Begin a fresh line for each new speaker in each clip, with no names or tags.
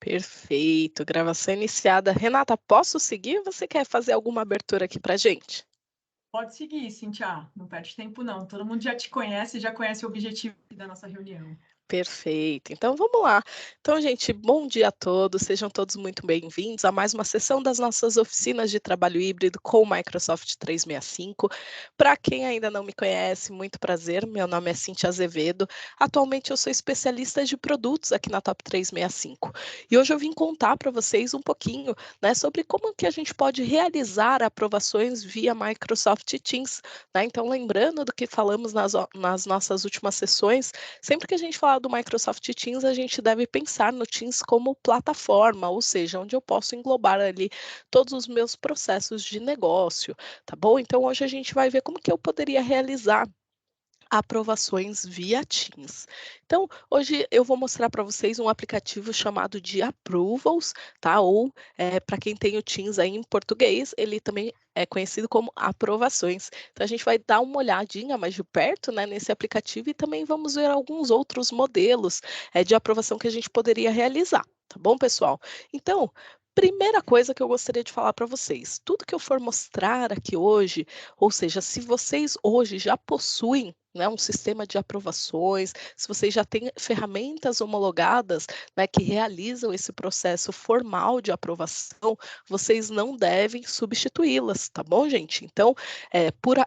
Perfeito, gravação iniciada. Renata, posso seguir ou você quer fazer alguma abertura aqui pra gente?
Pode seguir, Cintia. Não perde tempo, não. Todo mundo já te conhece, já conhece o objetivo da nossa reunião.
Perfeito, então vamos lá. Então, gente, bom dia a todos, sejam todos muito bem-vindos a mais uma sessão das nossas oficinas de trabalho híbrido com o Microsoft 365. Para quem ainda não me conhece, muito prazer, meu nome é Cintia Azevedo. Atualmente eu sou especialista de produtos aqui na Top 365. E hoje eu vim contar para vocês um pouquinho, né, sobre como que a gente pode realizar aprovações via Microsoft Teams, né? Então, lembrando do que falamos nas nossas últimas sessões, sempre que a gente falar do Microsoft Teams, a gente deve pensar no Teams como plataforma, ou seja, onde eu posso englobar ali todos os meus processos de negócio, tá bom? Então hoje a gente vai ver como que eu poderia realizar aprovações via Teams. Então, hoje eu vou mostrar para vocês um aplicativo chamado de Approvals, tá? Ou, para quem tem o Teams aí em português, ele também é conhecido como aprovações. Então, a gente vai dar uma olhadinha mais de perto, né, nesse aplicativo e também vamos ver alguns outros modelos, de aprovação que a gente poderia realizar, tá bom, pessoal? Então, primeira coisa que eu gostaria de falar para vocês, tudo que eu for mostrar aqui hoje, ou seja, se vocês hoje já possuem, né, um sistema de aprovações, se vocês já têm ferramentas homologadas, né, que realizam esse processo formal de aprovação, vocês não devem substituí-las, tá bom, gente? Então,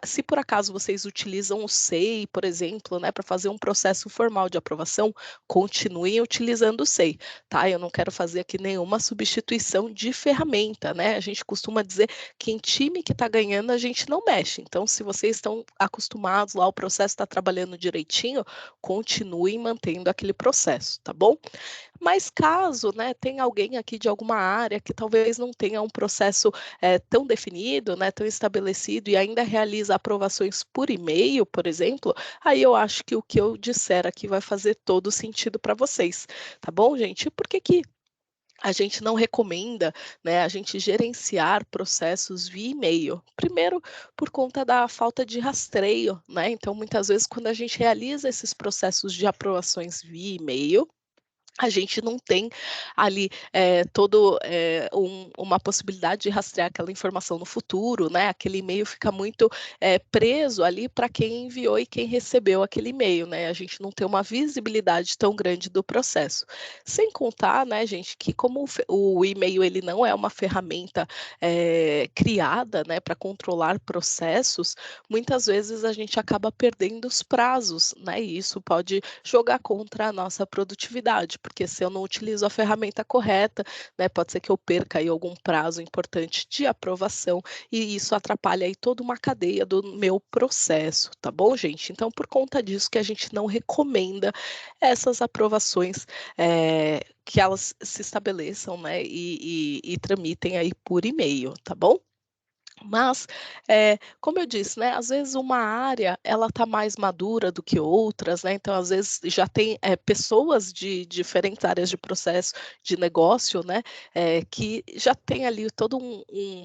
se por acaso vocês utilizam o SEI, por exemplo, né, para fazer um processo formal de aprovação, continuem utilizando o SEI, tá? Eu não quero fazer aqui nenhuma substituição de ferramenta, né? A gente costuma dizer que em time que está ganhando a gente não mexe. Então, se vocês estão acostumados lá, o processo está trabalhando direitinho, continuem mantendo aquele processo, tá bom? Mas caso, né, tenha alguém aqui de alguma área que talvez não tenha um processo tão definido, né, tão estabelecido e ainda realiza aprovações por e-mail, por exemplo, aí eu acho que o que eu disser aqui vai fazer todo sentido para vocês, tá bom, gente? E por que que a gente não recomenda, né, a gente gerenciar processos via e-mail. Primeiro, por conta da falta de rastreio, né? Então, muitas vezes, quando a gente realiza esses processos de aprovações via e-mail, a gente não tem ali, uma possibilidade de rastrear aquela informação no futuro, né, aquele e-mail fica muito, preso ali para quem enviou e quem recebeu aquele e-mail, né, a gente não tem uma visibilidade tão grande do processo. Sem contar, né, gente, que como o e-mail ele não é uma ferramenta, criada, né, para controlar processos, muitas vezes a gente acaba perdendo os prazos, né, e isso pode jogar contra a nossa produtividade, porque se eu não utilizo a ferramenta correta, né, pode ser que eu perca aí algum prazo importante de aprovação e isso atrapalha aí toda uma cadeia do meu processo, tá bom, gente? Então, por conta disso que a gente não recomenda essas aprovações, que elas se estabeleçam, né, e tramitem aí por e-mail, tá bom? Mas, como eu disse, né, às vezes uma área ela está mais madura do que outras, né, então às vezes já tem, pessoas de diferentes áreas de processo de negócio, né, que já tem ali todo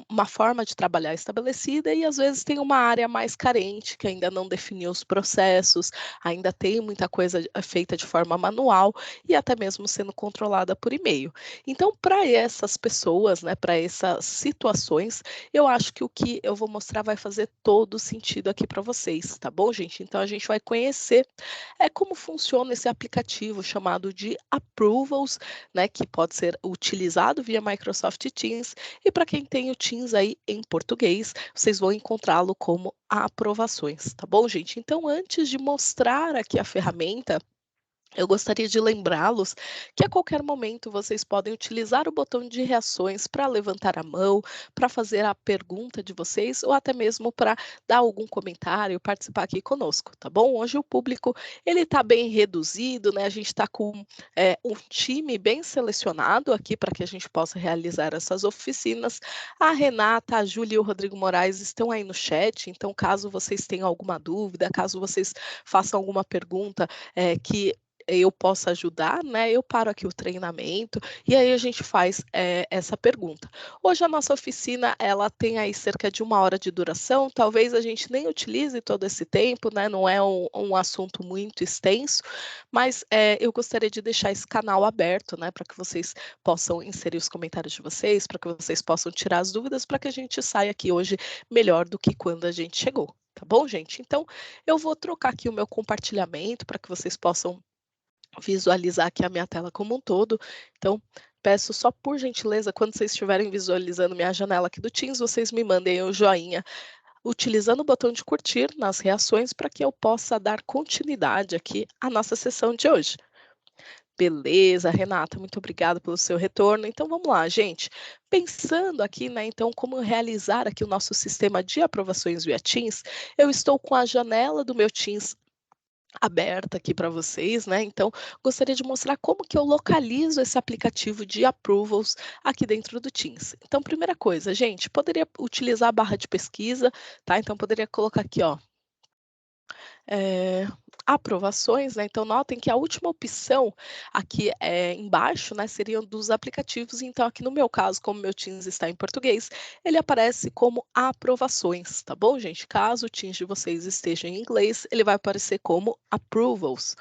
uma forma de trabalhar estabelecida e às vezes tem uma área mais carente que ainda não definiu os processos, ainda tem muita coisa feita de forma manual e até mesmo sendo controlada por e-mail. Então para essas pessoas, né, para essas situações, eu acho que o que eu vou mostrar vai fazer todo sentido aqui para vocês, tá bom, gente? Então a gente vai conhecer como funciona esse aplicativo chamado de Approvals, né, que pode ser utilizado via Microsoft Teams, e para quem tem o Teams aí em português, vocês vão encontrá-lo como aprovações, tá bom, gente? Então, antes de mostrar aqui a ferramenta, eu gostaria de lembrá-los que a qualquer momento vocês podem utilizar o botão de reações para levantar a mão, para fazer a pergunta de vocês ou até mesmo para dar algum comentário, participar aqui conosco, tá bom? Hoje o público ele está bem reduzido, né? A gente está com um time bem selecionado aqui para que a gente possa realizar essas oficinas. A Renata, a Júlia e o Rodrigo Moraes estão aí no chat, então caso vocês tenham alguma dúvida, caso vocês façam alguma pergunta que eu possa ajudar, né, eu paro aqui o treinamento e aí a gente faz essa pergunta. Hoje a nossa oficina ela tem aí cerca de 1 hora de duração, talvez a gente nem utilize todo esse tempo, né, não é um assunto muito extenso, mas eu gostaria de deixar esse canal aberto, né, para que vocês possam inserir os comentários de vocês, para que vocês possam tirar as dúvidas, para que a gente saia aqui hoje melhor do que quando a gente chegou. Tá bom, gente? Então, eu vou trocar aqui o meu compartilhamento para que vocês possam visualizar aqui a minha tela como um todo. Então, peço só por gentileza, quando vocês estiverem visualizando minha janela aqui do Teams, vocês me mandem o joinha utilizando o botão de curtir nas reações para que eu possa dar continuidade aqui à nossa sessão de hoje. Beleza, Renata, muito obrigada pelo seu retorno. Então vamos lá, gente. Pensando aqui, né, então como realizar aqui o nosso sistema de aprovações via Teams, eu estou com a janela do meu Teams aberta aqui para vocês, né? Então, gostaria de mostrar como que eu localizo esse aplicativo de approvals aqui dentro do Teams. Então, primeira coisa, gente, poderia utilizar a barra de pesquisa, tá? Então, poderia colocar aqui, ó, eh, aprovações, né, então notem que a última opção aqui, embaixo, né, seriam dos aplicativos, então aqui no meu caso, como meu Teams está em português, ele aparece como aprovações, tá bom, gente? Caso o Teams de vocês esteja em inglês, ele vai aparecer como approvals.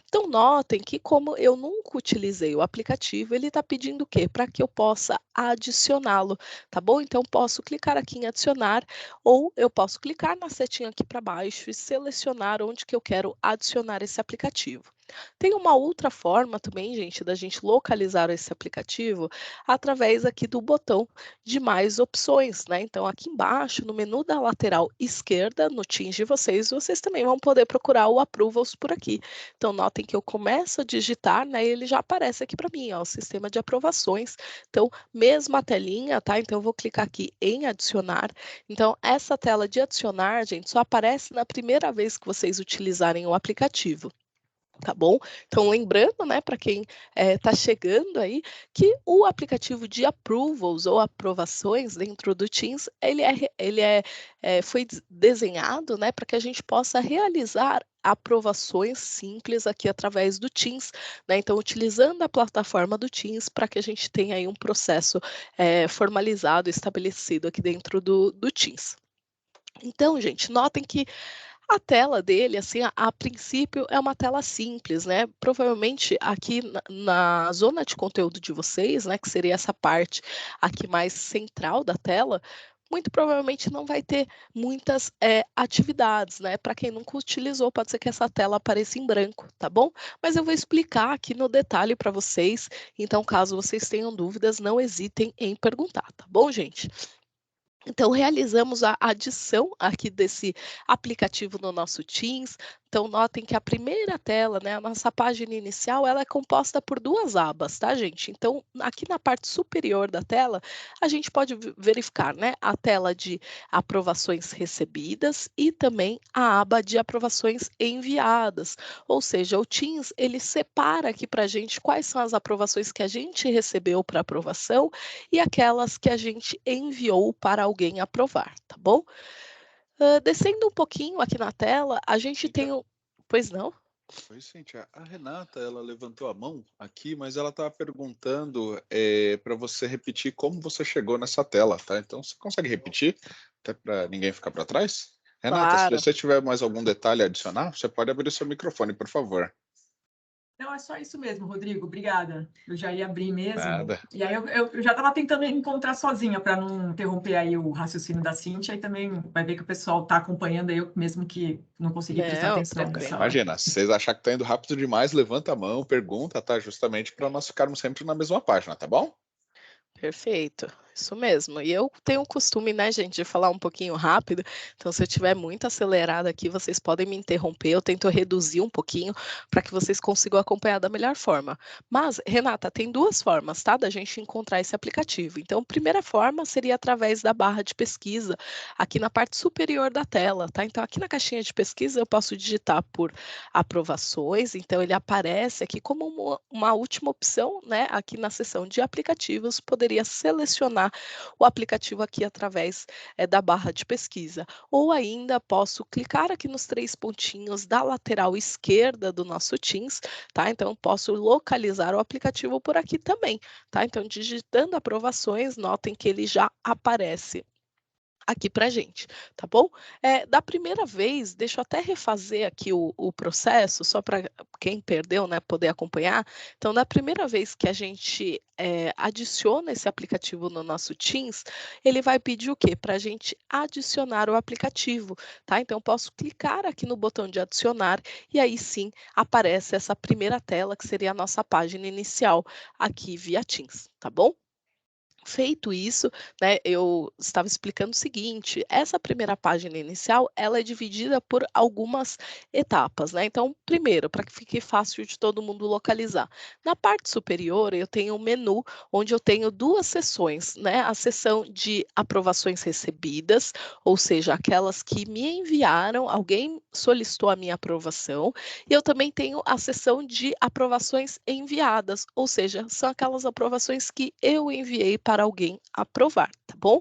Então notem que como eu nunca utilizei o aplicativo, ele está pedindo o quê? Para que eu possa adicioná-lo, tá bom? Então posso clicar aqui em adicionar ou eu posso clicar na setinha aqui para baixo e selecionar onde que eu quero adicionar esse aplicativo. Tem uma outra forma também, gente, da gente localizar esse aplicativo através aqui do botão de mais opções, né? Então aqui embaixo, no menu da lateral esquerda, no Teams de vocês, vocês também vão poder procurar o Approvals por aqui. Então notem que eu começo a digitar, né, e ele já aparece aqui para mim, ó, o sistema de aprovações. Então, mesma telinha, tá? Então eu vou clicar aqui em adicionar. Então essa tela de adicionar, gente, só aparece na primeira vez que vocês utilizarem o aplicativo. Tá bom? Então, lembrando, né, para quem está chegando aí, que o aplicativo de approvals ou aprovações dentro do Teams, foi desenhado, né, para que a gente possa realizar aprovações simples aqui através do Teams, né? Então, utilizando a plataforma do Teams para que a gente tenha aí um processo formalizado, estabelecido aqui dentro do Teams. Então, gente, notem que a tela dele, assim, a princípio é uma tela simples, né, provavelmente aqui na zona de conteúdo de vocês, né, que seria essa parte aqui mais central da tela, muito provavelmente não vai ter muitas, atividades, né, para quem nunca utilizou pode ser que essa tela apareça em branco, tá bom? Mas eu vou explicar aqui no detalhe para vocês, então caso vocês tenham dúvidas, não hesitem em perguntar, tá bom, gente? Então, realizamos a adição aqui desse aplicativo no nosso Teams. Então, notem que a primeira tela, né, a nossa página inicial, ela é composta por 2 abas, tá, gente? Então, aqui na parte superior da tela, a gente pode verificar, né, a tela de aprovações recebidas e também a aba de aprovações enviadas. Ou seja, o Teams, ele separa aqui para a gente quais são as aprovações que a gente recebeu para aprovação e aquelas que a gente enviou para alguém aprovar, tá bom? Descendo um pouquinho aqui na tela, a gente
Cíntia,
tem o pois não?
oi, Cíntia. A Renata, ela levantou a mão aqui, mas ela estava perguntando para você repetir como você chegou nessa tela, tá? Então, você consegue repetir, até para ninguém ficar para trás? Renata, se
Claro.
você tiver mais algum detalhe a adicionar, você pode abrir o seu microfone, por favor.
Não, é só isso mesmo, Rodrigo. Obrigada. Eu já ia abrir mesmo.
Nada.
E aí eu já estava tentando encontrar sozinha para não interromper aí o raciocínio da Cíntia e também vai ver que o pessoal está acompanhando eu mesmo que não consegui prestar
Não,
atenção
tranquilo.
nessa hora.
Imagina, se vocês acharem que está indo rápido demais, levanta a mão, pergunta, tá? Justamente para nós ficarmos sempre na mesma página, tá bom?
Perfeito, isso mesmo. E eu tenho o costume, né, gente, de falar um pouquinho rápido, então se eu estiver muito acelerada aqui, vocês podem me interromper, eu tento reduzir um pouquinho para que vocês consigam acompanhar da melhor forma. Mas, Renata, tem 2 formas, tá, da gente encontrar esse aplicativo. Então, a primeira forma seria através da barra de pesquisa, aqui na parte superior da tela, tá? Então, aqui na caixinha de pesquisa eu posso digitar por aprovações, então ele aparece aqui como uma última opção, né, aqui na seção de aplicativos, poderia selecionar selecionar o aplicativo aqui através da barra de pesquisa. Ou ainda posso clicar aqui nos 3 pontinhos da lateral esquerda do nosso Teams, tá? Então posso localizar o aplicativo por aqui também, tá? Então digitando aprovações, notem que ele já aparece aqui para gente, tá bom? Da primeira vez, deixa eu até refazer aqui o processo, só para quem perdeu, né, poder acompanhar. Então, da primeira vez que a gente adiciona esse aplicativo no nosso Teams, ele vai pedir o quê? Para a gente adicionar o aplicativo, tá? Então, eu posso clicar aqui no botão de adicionar e aí sim aparece essa primeira tela, que seria a nossa página inicial aqui via Teams, tá bom? Feito isso, né, eu estava explicando o seguinte, essa primeira página inicial, ela é dividida por algumas etapas, né? Então, primeiro, para que fique fácil de todo mundo localizar. Na parte superior, eu tenho um menu onde eu tenho 2 seções, né? A seção de aprovações recebidas, ou seja, aquelas que me enviaram, alguém solicitou a minha aprovação, e eu também tenho a seção de aprovações enviadas, ou seja, são aquelas aprovações que eu enviei para alguém aprovar, tá bom?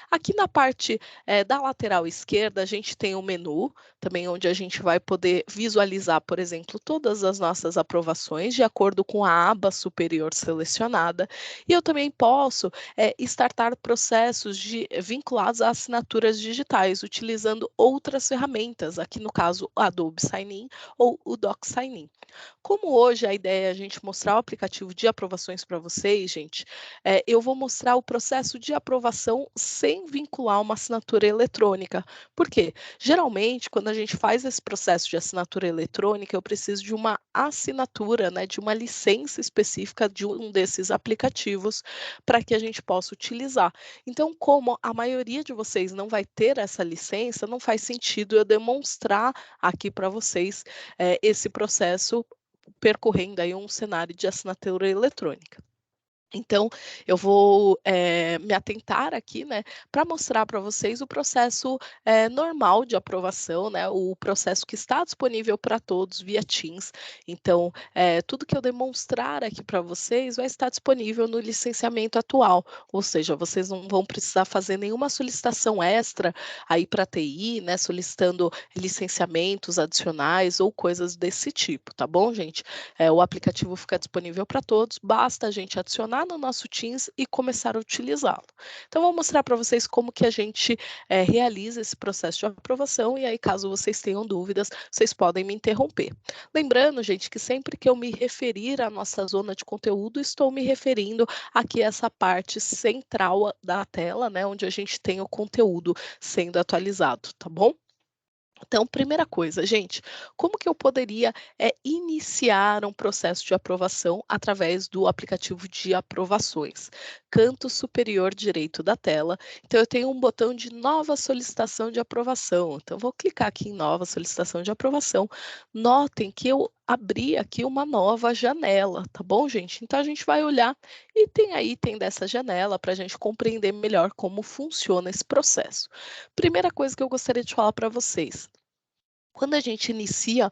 Aqui na parte da lateral esquerda, a gente tem um menu, também onde a gente vai poder visualizar, por exemplo, todas as nossas aprovações de acordo com a aba superior selecionada. E eu também posso startar processos vinculados a assinaturas digitais, utilizando outras ferramentas, aqui no caso, o Adobe Sign-in ou o DocSign-in. Como hoje a ideia é a gente mostrar o aplicativo de aprovações para vocês, gente, eu vou mostrar o processo de aprovação sem vincular uma assinatura eletrônica. Por quê? Geralmente, quando a gente faz esse processo de assinatura eletrônica, eu preciso de uma assinatura, né, de uma licença específica de um desses aplicativos para que a gente possa utilizar. Então, como a maioria de vocês não vai ter essa licença, não faz sentido eu demonstrar aqui para vocês esse processo percorrendo aí um cenário de assinatura eletrônica. Então, eu vou me atentar aqui, né, para mostrar para vocês o processo normal de aprovação, né, o processo que está disponível para todos via Teams. Então, tudo que eu demonstrar aqui para vocês vai estar disponível no licenciamento atual, ou seja, vocês não vão precisar fazer nenhuma solicitação extra aí para a TI, né, solicitando licenciamentos adicionais ou coisas desse tipo, tá bom, gente? O aplicativo fica disponível para todos, basta a gente adicionar no nosso Teams e começar a utilizá-lo. Então, vou mostrar para vocês como que a gente realiza esse processo de aprovação e aí, caso vocês tenham dúvidas, vocês podem me interromper. Lembrando, gente, que sempre que eu me referir à nossa zona de conteúdo, estou me referindo aqui a essa parte central da tela, né, onde a gente tem o conteúdo sendo atualizado, tá bom? Então, primeira coisa, gente, como que eu poderia iniciar um processo de aprovação através do aplicativo de aprovações? Canto superior direito da tela. Então, eu tenho um botão de nova solicitação de aprovação. Então, vou clicar aqui em nova solicitação de aprovação. Notem que eu abri aqui uma nova janela, tá bom, gente? Então, a gente vai olhar e tem a item dessa janela para a gente compreender melhor como funciona esse processo. Primeira coisa que eu gostaria de falar para vocês. Quando a gente inicia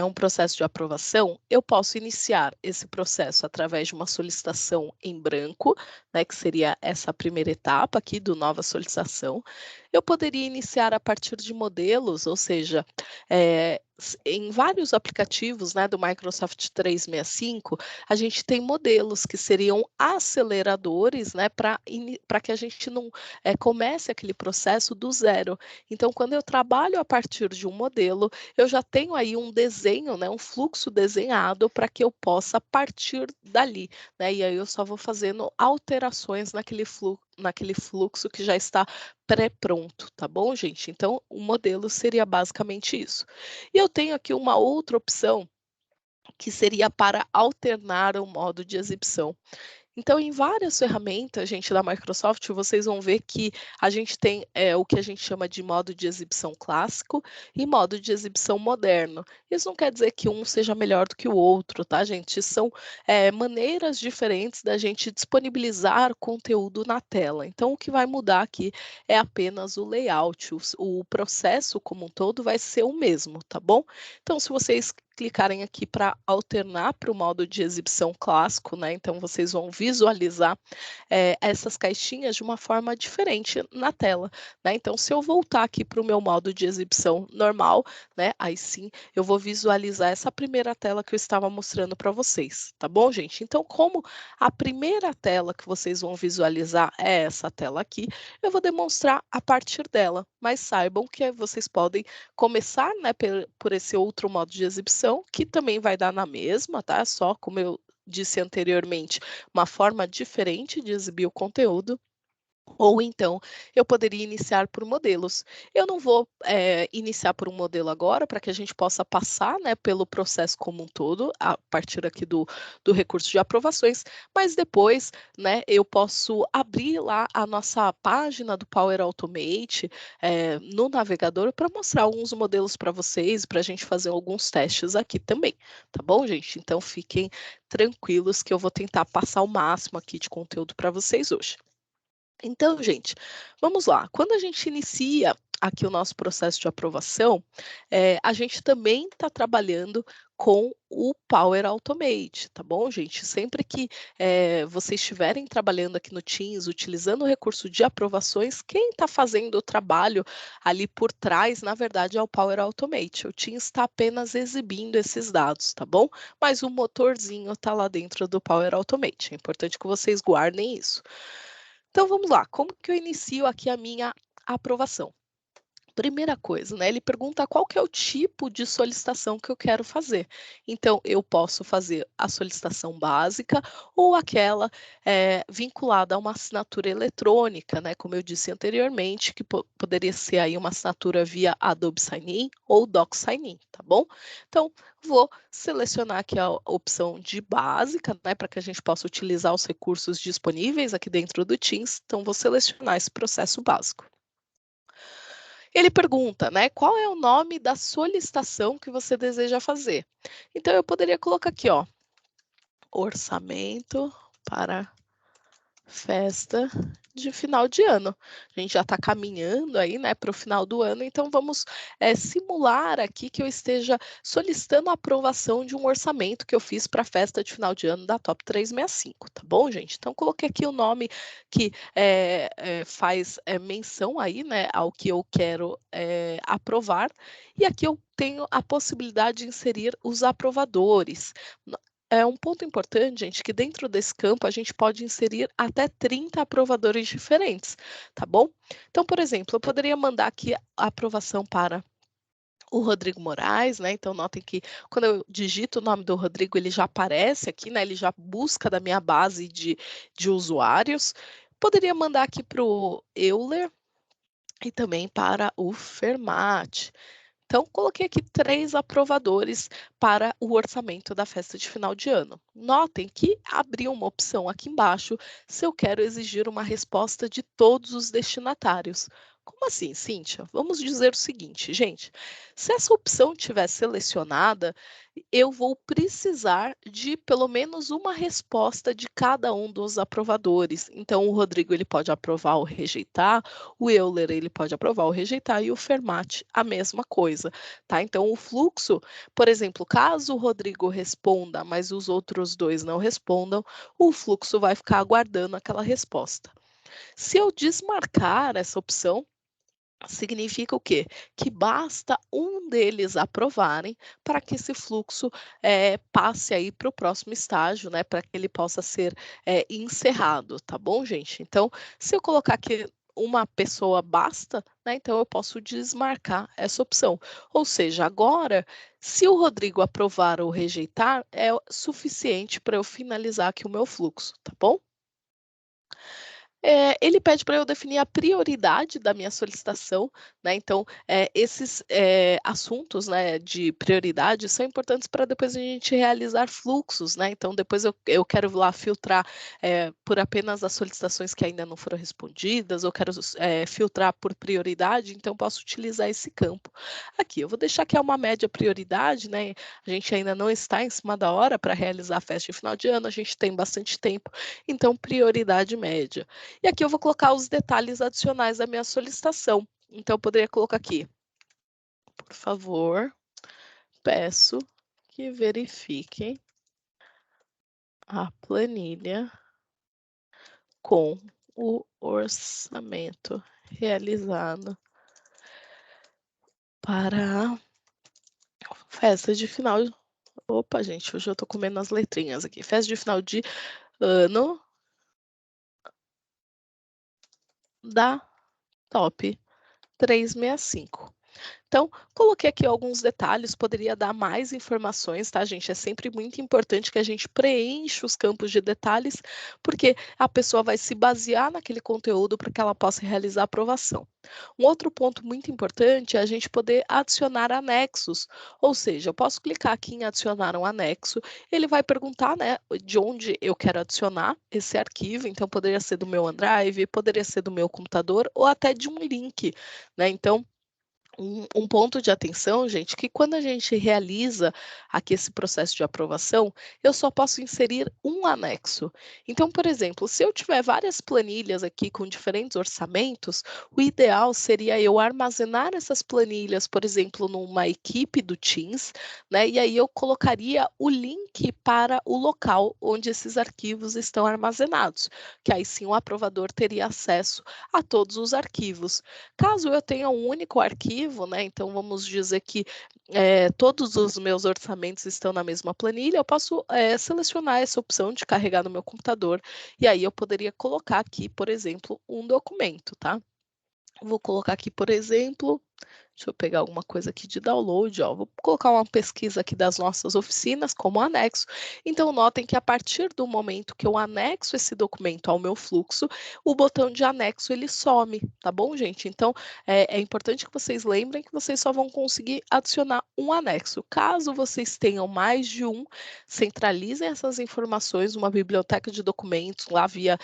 um processo de aprovação, eu posso iniciar esse processo através de uma solicitação em branco, né, que seria essa primeira etapa aqui do nova solicitação. Eu poderia iniciar a partir de modelos, ou seja, em vários aplicativos, né, do Microsoft 365, a gente tem modelos que seriam aceleradores, né, para que a gente não comece aquele processo do zero. Então, quando eu trabalho a partir de um modelo, eu já tenho aí um desenho, né, um fluxo desenhado para que eu possa partir dali, né? E aí eu só vou fazendo alterações naquele fluxo que já está pré-pronto, tá bom, gente? Então, o modelo seria basicamente isso. E eu tenho aqui uma outra opção que seria para alternar o modo de exibição. Então, em várias ferramentas, gente, da Microsoft, vocês vão ver que a gente tem o que a gente chama de modo de exibição clássico e modo de exibição moderno. Isso não quer dizer que um seja melhor do que o outro, tá, gente? São maneiras diferentes da gente disponibilizar conteúdo na tela. Então, o que vai mudar aqui é apenas o layout, o processo como um todo vai ser o mesmo, tá bom? Então, se vocês clicarem aqui para alternar para o modo de exibição clássico, né? Então vocês vão visualizar essas caixinhas de uma forma diferente na tela, né? Então, se eu voltar aqui para o meu modo de exibição normal, né? Aí sim eu vou visualizar essa primeira tela que eu estava mostrando para vocês, tá bom, gente? Então, como a primeira tela que vocês vão visualizar é essa tela aqui, eu vou demonstrar a partir dela, mas saibam que vocês podem começar, né, por esse outro modo de exibição, que também vai dar na mesma, tá? Só como eu disse anteriormente, uma forma diferente de exibir o conteúdo. Ou então, eu poderia iniciar por modelos. Eu não vou iniciar por um modelo agora, para que a gente possa passar, né, pelo processo como um todo, a partir aqui do recurso de aprovações, mas depois, né, eu posso abrir lá a nossa página do Power Automate no navegador para mostrar alguns modelos para vocês, para a gente fazer alguns testes aqui também, tá bom, gente? Então, fiquem tranquilos que eu vou tentar passar o máximo aqui de conteúdo para vocês hoje. Então, gente, vamos lá. Quando a gente inicia aqui o nosso processo de aprovação, a gente também está trabalhando com o Power Automate, tá bom, gente? Sempre que vocês estiverem trabalhando aqui no Teams, utilizando o recurso de aprovações, quem está fazendo o trabalho ali por trás, na verdade, é o Power Automate. O Teams está apenas exibindo esses dados, tá bom? Mas o motorzinho está lá dentro do Power Automate. É importante que vocês guardem isso. Então vamos lá, como que eu inicio aqui a minha aprovação? Primeira coisa, né, ele pergunta qual que é o tipo de solicitação que eu quero fazer. Então, eu posso fazer a solicitação básica ou aquela vinculada a uma assinatura eletrônica, né, como eu disse anteriormente, que poderia ser aí uma assinatura via Adobe Sign-in ou DocSign-in, tá bom? Então, vou selecionar aqui a opção de básica, né, para que a gente possa utilizar os recursos disponíveis aqui dentro do Teams. Então, vou selecionar esse processo básico. Ele pergunta, né, qual é o nome da solicitação que você deseja fazer? Então, eu poderia colocar aqui, ó, orçamento para festa de final de ano. A gente já está caminhando aí, né, para o final do ano, então vamos simular aqui que eu esteja solicitando a aprovação de um orçamento que eu fiz para a festa de final de ano da Top 365, tá bom, gente? Então, coloquei aqui o nome que faz menção aí, né, ao que eu quero aprovar, e aqui eu tenho a possibilidade de inserir os aprovadores. É um ponto importante, gente, que dentro desse campo a gente pode inserir até 30 aprovadores diferentes, tá bom? Então, por exemplo, eu poderia mandar aqui a aprovação para o Rodrigo Moraes, né? Então, notem que quando eu digito o nome do Rodrigo, ele já aparece aqui, né? Ele já busca da minha base de usuários. Poderia mandar aqui para o Euler e também para o Fermat. Então, coloquei aqui 3 aprovadores para o orçamento da festa de final de ano. Notem que abriu uma opção aqui embaixo se eu quero exigir uma resposta de todos os destinatários. Como assim, Cíntia? Vamos dizer o seguinte, gente, se essa opção estiver selecionada, eu vou precisar de pelo menos uma resposta de cada um dos aprovadores. Então, o Rodrigo ele pode aprovar ou rejeitar, o Euler ele pode aprovar ou rejeitar e o Fermat a mesma coisa, tá? Então, o fluxo, por exemplo, caso o Rodrigo responda, mas os outros dois não respondam, o fluxo vai ficar aguardando aquela resposta. Se eu desmarcar essa opção, significa o quê? Que basta um deles aprovarem para que esse fluxo passe aí para o próximo estágio, né? Para que ele possa ser encerrado, tá bom, gente? Então, se eu colocar aqui uma pessoa basta, né? Então eu posso desmarcar essa opção. Ou seja, agora, se o Rodrigo aprovar ou rejeitar, é suficiente para eu finalizar aqui o meu fluxo, tá bom? Ele pede para eu definir a prioridade da minha solicitação, né, então, esses, assuntos, né, de prioridade são importantes para depois a gente realizar fluxos, né, então depois eu quero lá filtrar, por apenas as solicitações que ainda não foram respondidas, ou quero, filtrar por prioridade, então posso utilizar esse campo. Aqui, eu vou deixar que é uma média prioridade, né, a gente ainda não está em cima da hora para realizar a festa de final de ano, a gente tem bastante tempo, então prioridade média. E aqui eu vou colocar os detalhes adicionais da minha solicitação. Então, eu poderia colocar aqui, por favor, peço que verifique a planilha com o orçamento realizado para a festa de final. Opa, gente, hoje eu tô comendo as letrinhas aqui. Festa de final de ano da Top 365. Então, coloquei aqui alguns detalhes, poderia dar mais informações, tá, gente? É sempre muito importante que a gente preencha os campos de detalhes, porque a pessoa vai se basear naquele conteúdo para que ela possa realizar a aprovação. Um outro ponto muito importante é a gente poder adicionar anexos, ou seja, eu posso clicar aqui em adicionar um anexo, ele vai perguntar, né, de onde eu quero adicionar esse arquivo, então poderia ser do meu OneDrive, poderia ser do meu computador ou até de um link, né? Então, um ponto de atenção, gente, que quando a gente realiza aqui esse processo de aprovação, eu só posso inserir um anexo. Então, por exemplo, se eu tiver várias planilhas aqui com diferentes orçamentos, o ideal seria eu armazenar essas planilhas, por exemplo, numa equipe do Teams, né? E aí eu colocaria o link para o local onde esses arquivos estão armazenados, que aí sim o aprovador teria acesso a todos os arquivos. Caso eu tenha um único arquivo, né, então vamos dizer que todos os meus orçamentos estão na mesma planilha, eu posso selecionar essa opção de carregar no meu computador, e aí eu poderia colocar aqui, por exemplo, um documento, tá? Vou colocar aqui, por exemplo, deixa eu pegar alguma coisa aqui de download, ó. Vou colocar uma pesquisa aqui das nossas oficinas como anexo. Então, notem que a partir do momento que eu anexo esse documento ao meu fluxo, o botão de anexo ele some, tá bom, gente? Então, é importante que vocês lembrem que vocês só vão conseguir adicionar um anexo. Caso vocês tenham mais de um, centralizem essas informações numa biblioteca de documentos lá via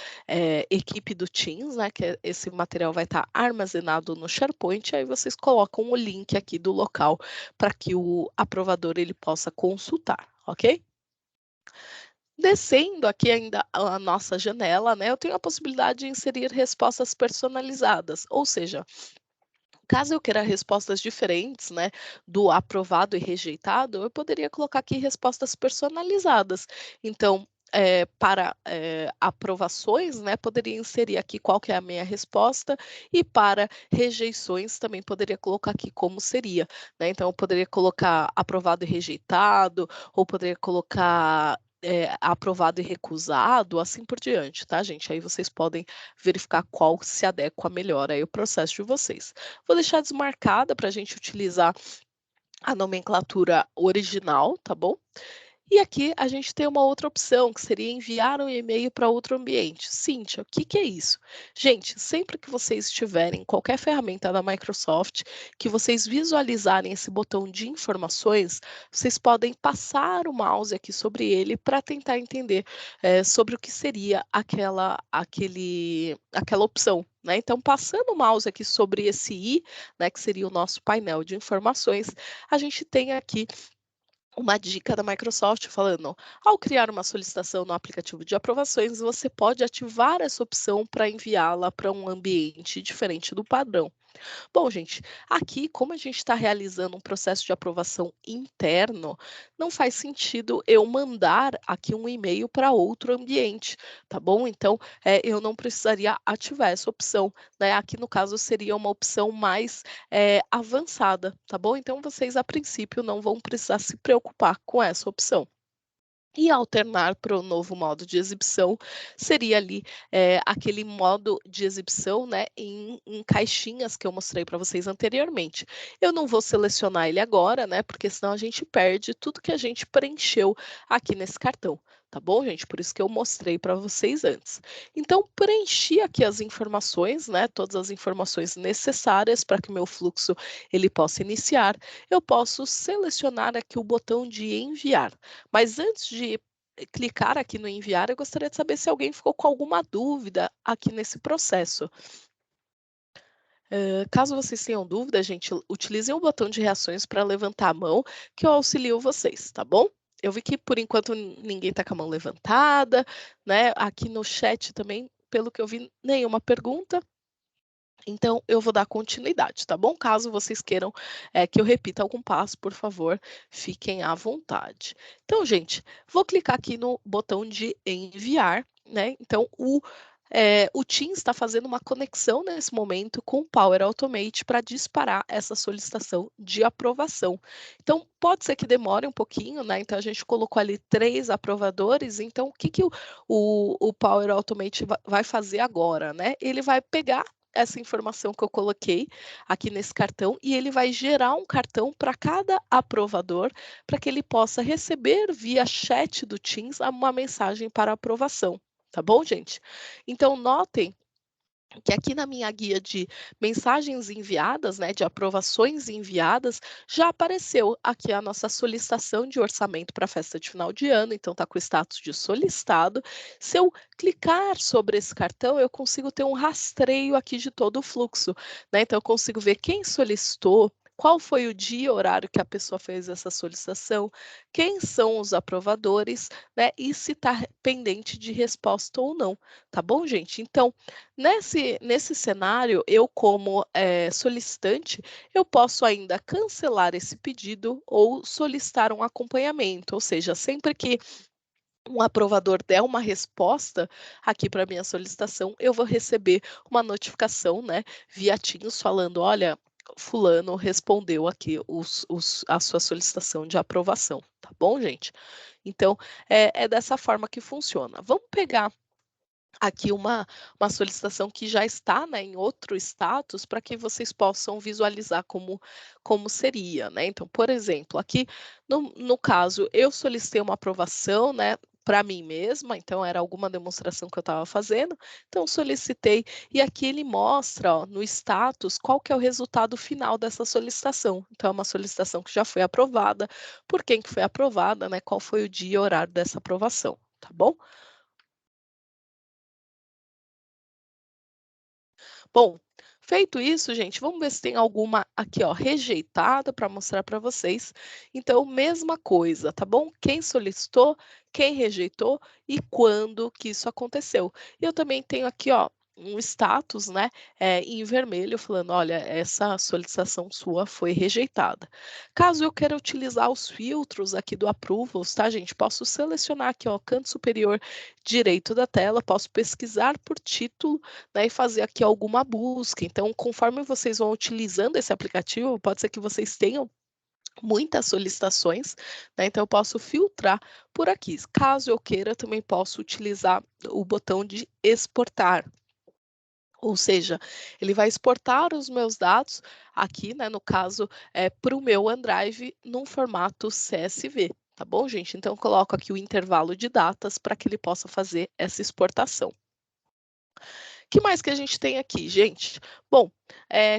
equipe do Teams, né? Que esse material vai estar armazenado no SharePoint, e aí vocês colocam o link aqui do local para que o aprovador ele possa consultar, ok? Descendo aqui ainda a nossa janela, né, eu tenho a possibilidade de inserir respostas personalizadas, ou seja, caso eu queira respostas diferentes, né, do aprovado e rejeitado, eu poderia colocar aqui respostas personalizadas. Então, para aprovações, né, poderia inserir aqui qual que é a minha resposta, e para rejeições também poderia colocar aqui como seria, né? Então, eu poderia colocar aprovado e rejeitado, ou poderia colocar aprovado e recusado, assim por diante, tá, gente? Aí vocês podem verificar qual se adequa melhor aí o processo de vocês. Vou deixar desmarcada para a gente utilizar a nomenclatura original, tá bom? E aqui a gente tem uma outra opção, que seria enviar um e-mail para outro ambiente. Cíntia, o que que é isso? Gente, sempre que vocês tiverem qualquer ferramenta da Microsoft, que vocês visualizarem esse botão de informações, vocês podem passar o mouse aqui sobre ele para tentar entender sobre o que seria aquela opção, né? Então, passando o mouse aqui sobre esse i, né, que seria o nosso painel de informações, a gente tem aqui uma dica da Microsoft falando: ao criar uma solicitação no aplicativo de aprovações, você pode ativar essa opção para enviá-la para um ambiente diferente do padrão. Bom, gente, aqui, como a gente está realizando um processo de aprovação interno, não faz sentido eu mandar aqui um e-mail para outro ambiente, tá bom? Então, eu não precisaria ativar essa opção, né? Aqui, no caso, seria uma opção mais avançada, tá bom? Então, vocês, a princípio, não vão precisar se preocupar com essa opção. E alternar para o novo modo de exibição seria ali aquele modo de exibição, né, em caixinhas que eu mostrei para vocês anteriormente. Eu não vou selecionar ele agora, né, porque senão a gente perde tudo que a gente preencheu aqui nesse cartão. Tá bom, gente? Por isso que eu mostrei para vocês antes. Então, preenchi aqui as informações, né? Todas as informações necessárias para que o meu fluxo ele possa iniciar. Eu posso selecionar aqui o botão de enviar. Mas antes de clicar aqui no enviar, eu gostaria de saber se alguém ficou com alguma dúvida aqui nesse processo. Caso vocês tenham dúvida, gente, utilizem o botão de reações para levantar a mão, que eu auxilio vocês, tá bom? Eu vi que por enquanto ninguém está com a mão levantada, né? Aqui no chat também, pelo que eu vi, nenhuma pergunta. Então, eu vou dar continuidade, tá bom? Caso vocês queiram que eu repita algum passo, por favor, fiquem à vontade. Então, gente, vou clicar aqui no botão de enviar, né? Então, o Teams está fazendo uma conexão nesse momento com o Power Automate para disparar essa solicitação de aprovação. Então, pode ser que demore um pouquinho, né? Então, a gente colocou ali 3 aprovadores. Então, o que o Power Automate vai fazer agora, né? Ele vai pegar essa informação que eu coloquei aqui nesse cartão e ele vai gerar um cartão para cada aprovador, para que ele possa receber via chat do Teams uma mensagem para aprovação. Tá bom, gente? Então, notem que aqui na minha guia de mensagens enviadas, né, de aprovações enviadas, já apareceu aqui a nossa solicitação de orçamento para a festa de final de ano, então está com o status de solicitado. Se eu clicar sobre esse cartão, eu consigo ter um rastreio aqui de todo o fluxo, né? Então eu consigo ver quem solicitou, qual foi o dia e horário que a pessoa fez essa solicitação, quem são os aprovadores, né? E se está pendente de resposta ou não, tá bom, gente? Então, nesse cenário, eu como, solicitante, eu posso ainda cancelar esse pedido ou solicitar um acompanhamento, ou seja, sempre que um aprovador der uma resposta aqui para minha solicitação, eu vou receber uma notificação, né, via Teams falando: "Olha, fulano respondeu aqui a sua solicitação de aprovação", tá bom, gente? Então, é dessa forma que funciona. Vamos pegar aqui uma solicitação que já está, né, em outro status para que vocês possam visualizar como seria, né. Então, por exemplo, aqui no caso, eu solicitei uma aprovação, né, para mim mesma, então era alguma demonstração que eu estava fazendo, então solicitei, e aqui ele mostra, ó, no status, qual que é o resultado final dessa solicitação. Então é uma solicitação que já foi aprovada, por quem que foi aprovada, né, qual foi o dia e horário dessa aprovação, tá bom? Bom, feito isso, gente, vamos ver se tem alguma aqui, ó, rejeitada para mostrar para vocês. Então, mesma coisa, tá bom? Quem solicitou, quem rejeitou e quando que isso aconteceu. E eu também tenho aqui, ó, um status, né, em vermelho, falando: olha, essa solicitação sua foi rejeitada. Caso eu queira utilizar os filtros aqui do Approvals, tá, gente? Posso selecionar aqui, ó, canto superior direito da tela, posso pesquisar por título, né, e fazer aqui alguma busca. Então, conforme vocês vão utilizando esse aplicativo, pode ser que vocês tenham muitas solicitações, né, então eu posso filtrar por aqui. Caso eu queira, também posso utilizar o botão de exportar. Ou seja, ele vai exportar os meus dados aqui, né, no caso, para o meu OneDrive num formato CSV, tá bom, gente? Então, eu coloco aqui o intervalo de datas para que ele possa fazer essa exportação. Que mais que a gente tem aqui, gente? Bom,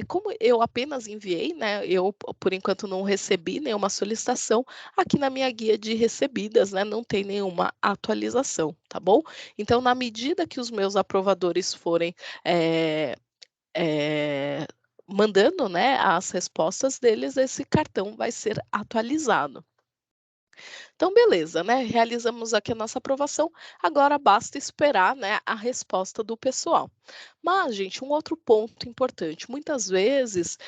como eu apenas enviei, né, eu por enquanto não recebi nenhuma solicitação, aqui na minha guia de recebidas, né, não tem nenhuma atualização, tá bom? Então, na medida que os meus aprovadores forem, eh mandando, né, as respostas deles, esse cartão vai ser atualizado. Então, beleza, né? Realizamos aqui a nossa aprovação. Agora basta esperar, né, a resposta do pessoal. Mas, gente, um outro ponto importante. Muitas vezes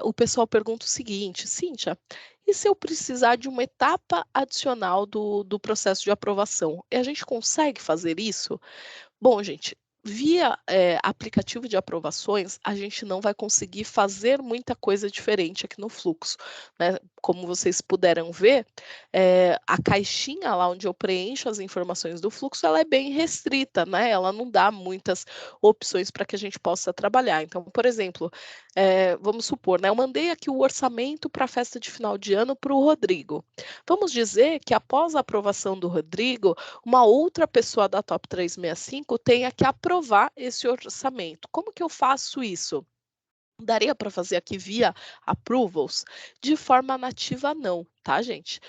o pessoal pergunta o seguinte: Cíntia, e se eu precisar de uma etapa adicional do processo de aprovação? E a gente consegue fazer isso? Bom, gente, via, aplicativo de aprovações, a gente não vai conseguir fazer muita coisa diferente aqui no fluxo, né. Como vocês puderam ver, a caixinha lá onde eu preencho as informações do fluxo, ela é bem restrita, né, ela não dá muitas opções para que a gente possa trabalhar. Então, por exemplo, vamos supor, né, eu mandei aqui o orçamento para a festa de final de ano para o Rodrigo. Vamos dizer que após a aprovação do Rodrigo, uma outra pessoa da Top 365 tenha que aprovar esse orçamento. Como que eu faço isso? Daria para fazer aqui via approvals? De forma nativa, não, tá, gente?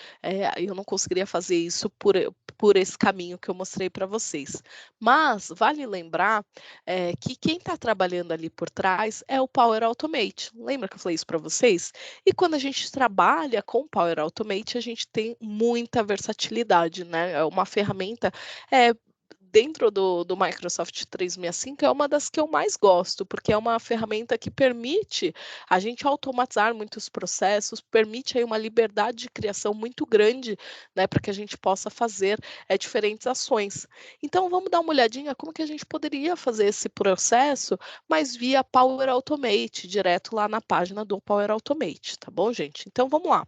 Eu não conseguiria fazer isso por esse caminho que eu mostrei para vocês. Mas vale lembrar que quem está trabalhando ali por trás é o Power Automate. Lembra que eu falei isso para vocês? E quando a gente trabalha com Power Automate, a gente tem muita versatilidade, né? É uma ferramenta. é, dentro do Microsoft 365 é uma das que eu mais gosto, porque é uma ferramenta que permite a gente automatizar muitos processos, permite aí uma liberdade de criação muito grande, né, para que a gente possa fazer diferentes ações. Então vamos dar uma olhadinha como que a gente poderia fazer esse processo, mas via Power Automate, direto lá na página do Power Automate, tá bom, gente? Então vamos lá.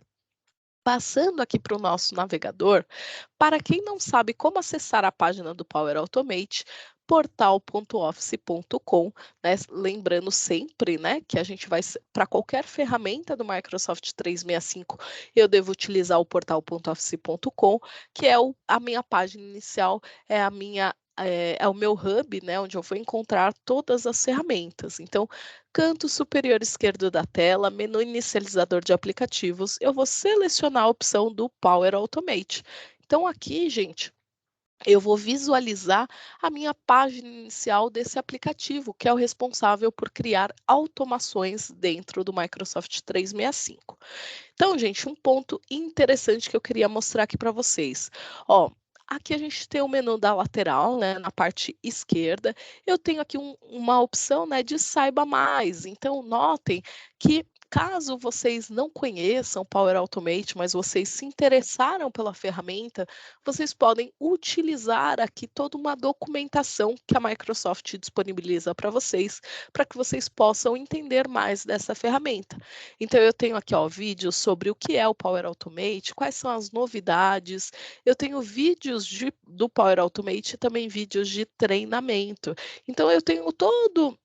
Passando aqui para o nosso navegador, para quem não sabe como acessar a página do Power Automate, portal.office.com, né? Lembrando sempre, né, que a gente vai para qualquer ferramenta do Microsoft 365, eu devo utilizar o portal.office.com, que é a minha página inicial, é a minha é o meu hub, né, onde eu vou encontrar todas as ferramentas. Então, canto superior esquerdo da tela, menu inicializador de aplicativos, eu vou selecionar a opção do Power Automate. Então, aqui, gente, eu vou visualizar a minha página inicial desse aplicativo, que é o responsável por criar automações dentro do Microsoft 365. Então, gente, um ponto interessante que eu queria mostrar aqui para vocês. Ó, aqui a gente tem o menu da lateral, né, na parte esquerda. Eu tenho aqui uma opção, né, de saiba mais. Então, notem que caso vocês não conheçam Power Automate, mas vocês se interessaram pela ferramenta, vocês podem utilizar aqui toda uma documentação que a Microsoft disponibiliza para que vocês possam entender mais dessa ferramenta. Então eu tenho aqui, ó, vídeos sobre o que é o Power Automate, quais são as novidades. Eu tenho vídeos do Power Automate e também vídeos de treinamento. Então eu tenho todo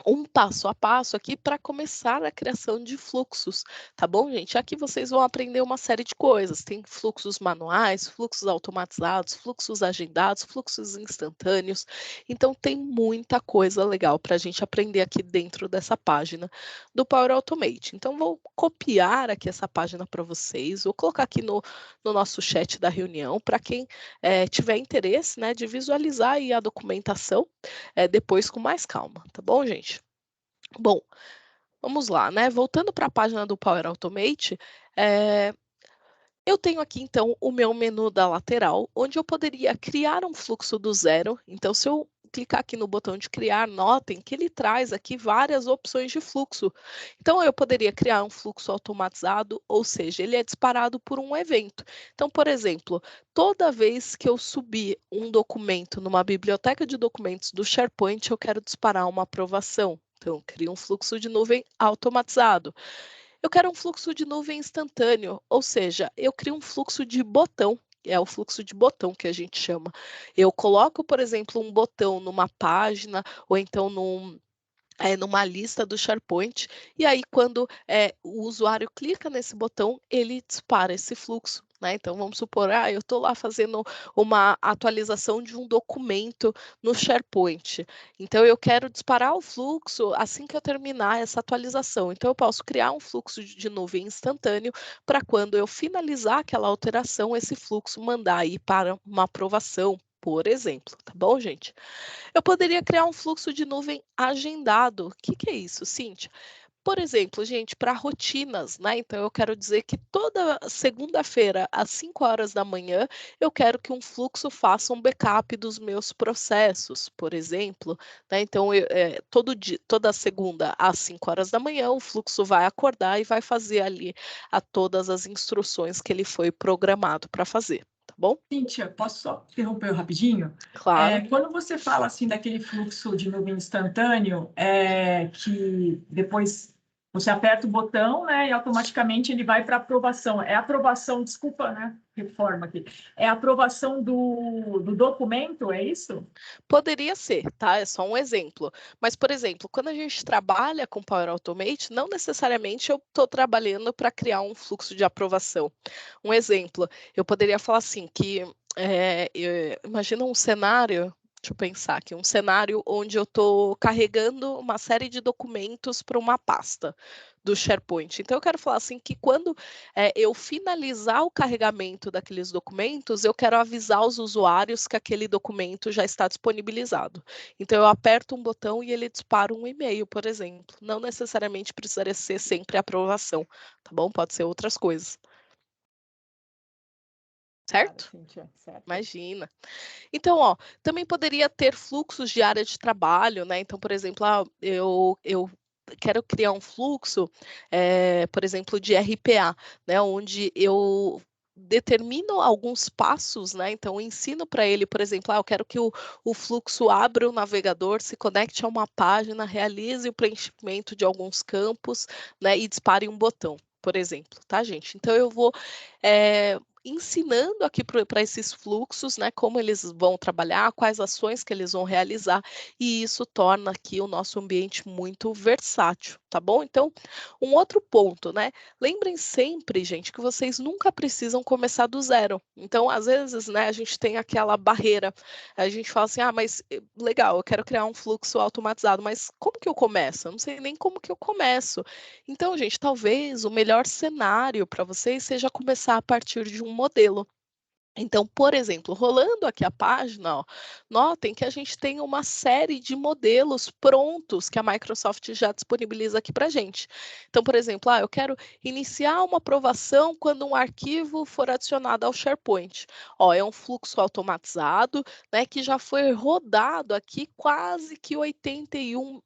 um passo a passo aqui para começar a criação de fluxos, tá bom, gente? Aqui vocês vão aprender uma série de coisas. Tem fluxos manuais, fluxos automatizados, fluxos agendados, fluxos instantâneos. Então tem muita coisa legal para a gente aprender aqui dentro dessa página do Power Automate. Então vou copiar aqui essa página para vocês, vou colocar aqui no nosso chat da reunião para quem tiver interesse, né, de visualizar aí a documentação depois com mais calma, tá bom, gente? Bom, vamos lá, né? Voltando para a página do Power Automate, eu tenho aqui então o meu menu da lateral, onde eu poderia criar um fluxo do zero. Então, se eu clicar aqui no botão de criar, notem que ele traz aqui várias opções de fluxo. Então, eu poderia criar um fluxo automatizado, ou seja, ele é disparado por um evento. Então, por exemplo, toda vez que eu subir um documento numa biblioteca de documentos do SharePoint, eu quero disparar uma aprovação. Então, eu crio um fluxo de nuvem automatizado. Eu quero um fluxo de nuvem instantâneo, ou seja, eu crio um fluxo de botão. É o fluxo de botão que a gente chama. Eu coloco, por exemplo, um botão numa página ou então numa lista do SharePoint, e aí quando o usuário clica nesse botão, ele dispara esse fluxo, né? Então vamos supor, eu estou lá fazendo uma atualização de um documento no SharePoint. Então eu quero disparar o fluxo assim que eu terminar essa atualização. Então eu posso criar um fluxo de nuvem instantâneo para quando eu finalizar aquela alteração, esse fluxo mandar aí para uma aprovação, por exemplo, tá bom, gente? Eu poderia criar um fluxo de nuvem agendado. O que que é isso, Cíntia? Por exemplo, gente, para rotinas, né? Então, eu quero dizer que toda segunda-feira, às 5 horas da manhã, eu quero que um fluxo faça um backup dos meus processos, por exemplo. Né? Então, toda segunda, às 5 horas da manhã, o fluxo vai acordar e vai fazer ali todas as instruções que ele foi programado para fazer. Tá bom?
Cíntia, posso só interromper rapidinho?
Claro.
Quando você fala assim daquele fluxo de nuvem instantâneo, que depois você aperta o botão, né, e automaticamente ele vai para aprovação. É aprovação, desculpa, né? Reforma aqui. É aprovação do documento, é isso?
Poderia ser, tá? É só um exemplo. Mas, por exemplo, quando a gente trabalha com Power Automate, não necessariamente eu estou trabalhando para criar um fluxo de aprovação. Um exemplo, eu poderia falar assim, que imagina um cenário. Deixa eu pensar aqui, um cenário onde eu estou carregando uma série de documentos para uma pasta do SharePoint. Então, eu quero falar assim que quando eu finalizar o carregamento daqueles documentos, eu quero avisar os usuários que aquele documento já está disponibilizado. Então, eu aperto um botão e ele dispara um e-mail, por exemplo. Não necessariamente precisaria ser sempre aprovação, tá bom? Pode ser outras coisas. certo?
Cíntia, certo.
Imagina. Então, ó, também poderia ter fluxos de área de trabalho, né? Então, por exemplo, eu quero criar um fluxo, por exemplo, de RPA, né? Onde eu determino alguns passos, né? Então, eu ensino para ele, por exemplo, eu quero que o fluxo abra o navegador, se conecte a uma página, realize o preenchimento de alguns campos, né? E dispare um botão, por exemplo, tá, gente? Então, eu vou ensinando aqui para esses fluxos, né, como eles vão trabalhar, quais ações que eles vão realizar, e isso torna aqui o nosso ambiente muito versátil, tá bom? Então, um outro ponto, né, lembrem sempre, gente, que vocês nunca precisam começar do zero. Então, às vezes, né, a gente tem aquela barreira, a gente fala assim, mas legal, eu quero criar um fluxo automatizado, mas como que eu começo? Eu não sei nem como que eu começo. Então, gente, talvez o melhor cenário para vocês seja começar a partir de um modelo. Então, por exemplo, rolando aqui a página, ó, notem que a gente tem uma série de modelos prontos que a Microsoft já disponibiliza aqui para a gente. Então, por exemplo, eu quero iniciar uma aprovação quando um arquivo for adicionado ao SharePoint. Ó, é um fluxo automatizado, né, que já foi rodado aqui quase que 81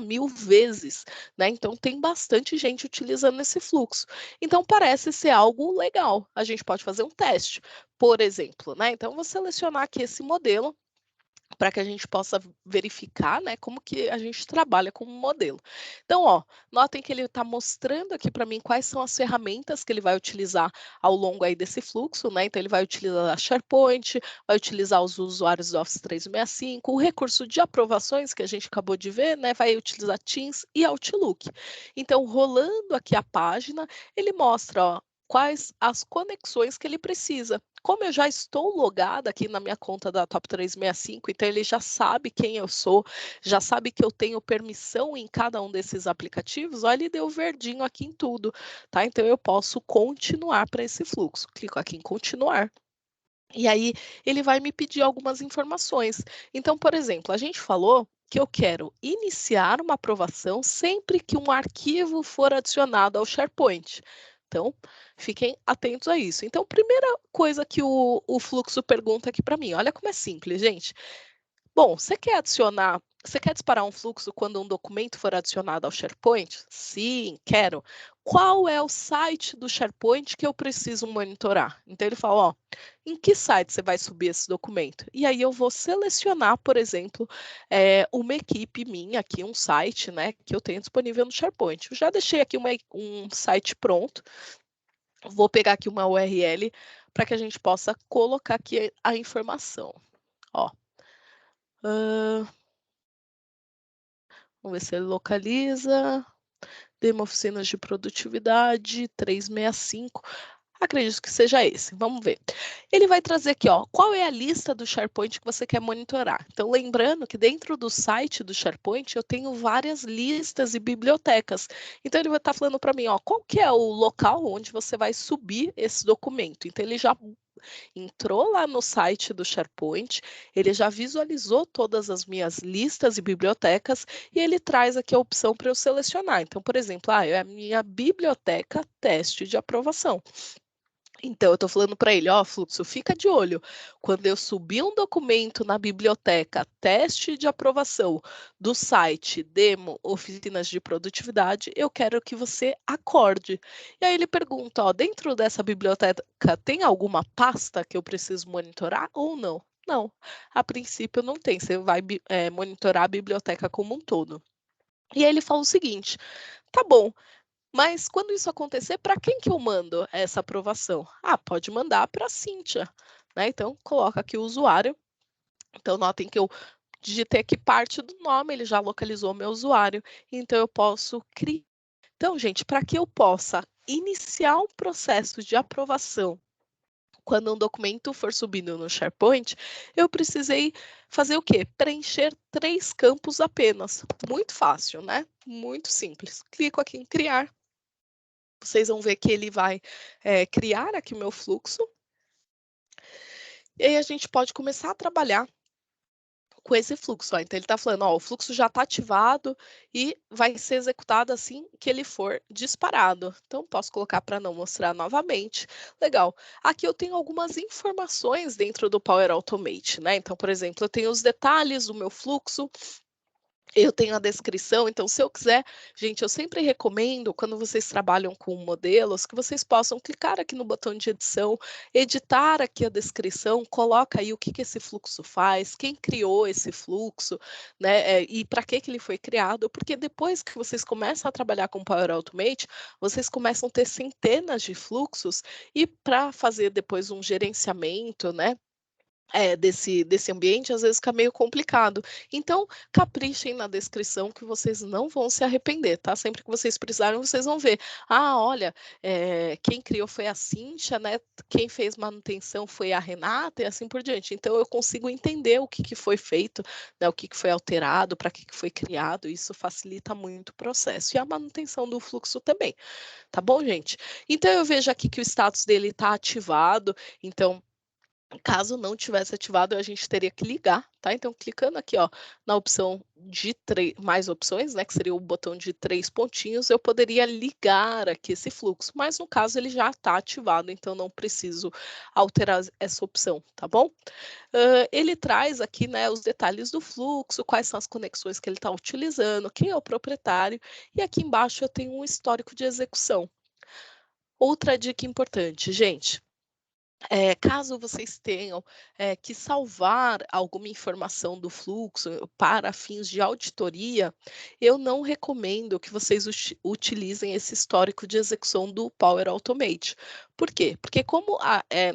mil vezes, né? Então, tem bastante gente utilizando esse fluxo. Então, parece ser algo legal. A gente pode fazer um teste. Por exemplo, né? Então, vou selecionar aqui esse modelo para que a gente possa verificar, né, como que a gente trabalha com um modelo. Então, ó, notem que ele está mostrando aqui para mim quais são as ferramentas que ele vai utilizar ao longo aí desse fluxo, né? Então, ele vai utilizar a SharePoint, vai utilizar os usuários do Office 365, o recurso de aprovações que a gente acabou de ver, né? Vai utilizar Teams e Outlook. Então, rolando aqui a página, ele mostra, ó, quais as conexões que ele precisa. Como eu já estou logada aqui na minha conta da Top 365, então ele já sabe quem eu sou, já sabe que eu tenho permissão em cada um desses aplicativos, olha, ele deu verdinho aqui em tudo, tá? Então eu posso continuar para esse fluxo. Clico aqui em continuar. E aí ele vai me pedir algumas informações. Então, por exemplo, a gente falou que eu quero iniciar uma aprovação sempre que um arquivo for adicionado ao SharePoint. Então, fiquem atentos a isso. Então, primeira coisa que o fluxo pergunta aqui para mim, olha como é simples, gente. Bom, você quer disparar um fluxo quando um documento for adicionado ao SharePoint? Sim, quero. Qual é o site do SharePoint que eu preciso monitorar? Então ele fala, ó, em que site você vai subir esse documento? E aí eu vou selecionar, por exemplo, uma equipe minha aqui, um site, né, que eu tenho disponível no SharePoint. Eu já deixei aqui um site pronto. Vou pegar aqui uma URL para que a gente possa colocar aqui a informação. Ó. Vamos ver se ele localiza. Demo oficinas de produtividade 365. Acredito que seja esse. Vamos ver. Ele vai trazer aqui, ó, qual é a lista do SharePoint que você quer monitorar. Então, lembrando que dentro do site do SharePoint eu tenho várias listas e bibliotecas. Então, ele vai estar falando para mim, ó, qual que é o local onde você vai subir esse documento. Então, ele já entrou lá no site do SharePoint, ele já visualizou todas as minhas listas e bibliotecas e ele traz aqui a opção para eu selecionar. Então, por exemplo, é a minha biblioteca teste de aprovação. Então, eu estou falando para ele, ó, fluxo, fica de olho. Quando eu subir um documento na biblioteca teste de aprovação do site Demo Oficinas de Produtividade, eu quero que você acorde. E aí ele pergunta, ó, dentro dessa biblioteca tem alguma pasta que eu preciso monitorar ou não? Não, a princípio não tem. Você vai monitorar a biblioteca como um todo. E aí ele fala o seguinte, tá bom, mas quando isso acontecer, para quem que eu mando essa aprovação? Pode mandar para a Cíntia, né? Então, coloca aqui o usuário. Então, notem que eu digitei aqui parte do nome, ele já localizou o meu usuário, então eu posso criar. Então, gente, para que eu possa iniciar um processo de aprovação quando um documento for subindo no SharePoint, eu precisei fazer o quê? Preencher 3 campos apenas. Muito fácil, né? Muito simples. Clico aqui em criar. Vocês vão ver que ele vai criar aqui o meu fluxo. E aí a gente pode começar a trabalhar com esse fluxo. Ó. Então, ele está falando, ó, o fluxo já está ativado e vai ser executado assim que ele for disparado. Então, posso colocar para não mostrar novamente. Legal. Aqui eu tenho algumas informações dentro do Power Automate, né? Então, por exemplo, eu tenho os detalhes do meu fluxo, eu tenho a descrição, então se eu quiser, gente, eu sempre recomendo, quando vocês trabalham com modelos, que vocês possam clicar aqui no botão de edição, editar aqui a descrição, coloca aí o que que esse fluxo faz, quem criou esse fluxo, né, e para que ele foi criado, porque depois que vocês começam a trabalhar com Power Automate, vocês começam a ter centenas de fluxos, e para fazer depois um gerenciamento, né, desse ambiente, às vezes fica meio complicado. Então, caprichem na descrição que vocês não vão se arrepender, tá? Sempre que vocês precisarem, vocês vão ver. Ah, olha, quem criou foi a Cíntia, né? Quem fez manutenção foi a Renata e assim por diante. Então, eu consigo entender o que foi feito, né? O que foi alterado, para que foi criado. Isso facilita muito o processo. E a manutenção do fluxo também, tá bom, gente? Então, eu vejo aqui que o status dele está ativado, então caso não tivesse ativado, a gente teria que ligar, tá? Então, clicando aqui, ó, na opção de mais opções, né, que seria o botão de 3 pontinhos, eu poderia ligar aqui esse fluxo, mas no caso ele já está ativado, então não preciso alterar essa opção, tá bom? Ele traz aqui, né, os detalhes do fluxo, quais são as conexões que ele está utilizando, quem é o proprietário, e aqui embaixo eu tenho um histórico de execução. Outra dica importante, gente. Caso vocês tenham que salvar alguma informação do fluxo para fins de auditoria, eu não recomendo que vocês utilizem esse histórico de execução do Power Automate. Por quê? Porque como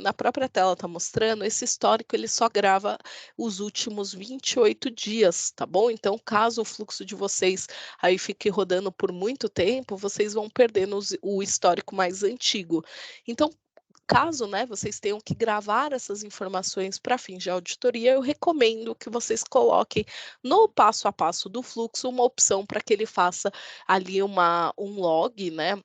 na própria tela está mostrando, esse histórico ele só grava os últimos 28 dias, tá bom? Então, caso o fluxo de vocês aí fique rodando por muito tempo, vocês vão perdendo o histórico mais antigo. Então, caso, né, vocês tenham que gravar essas informações para fins de auditoria, eu recomendo que vocês coloquem no passo a passo do fluxo uma opção para que ele faça ali um log, né,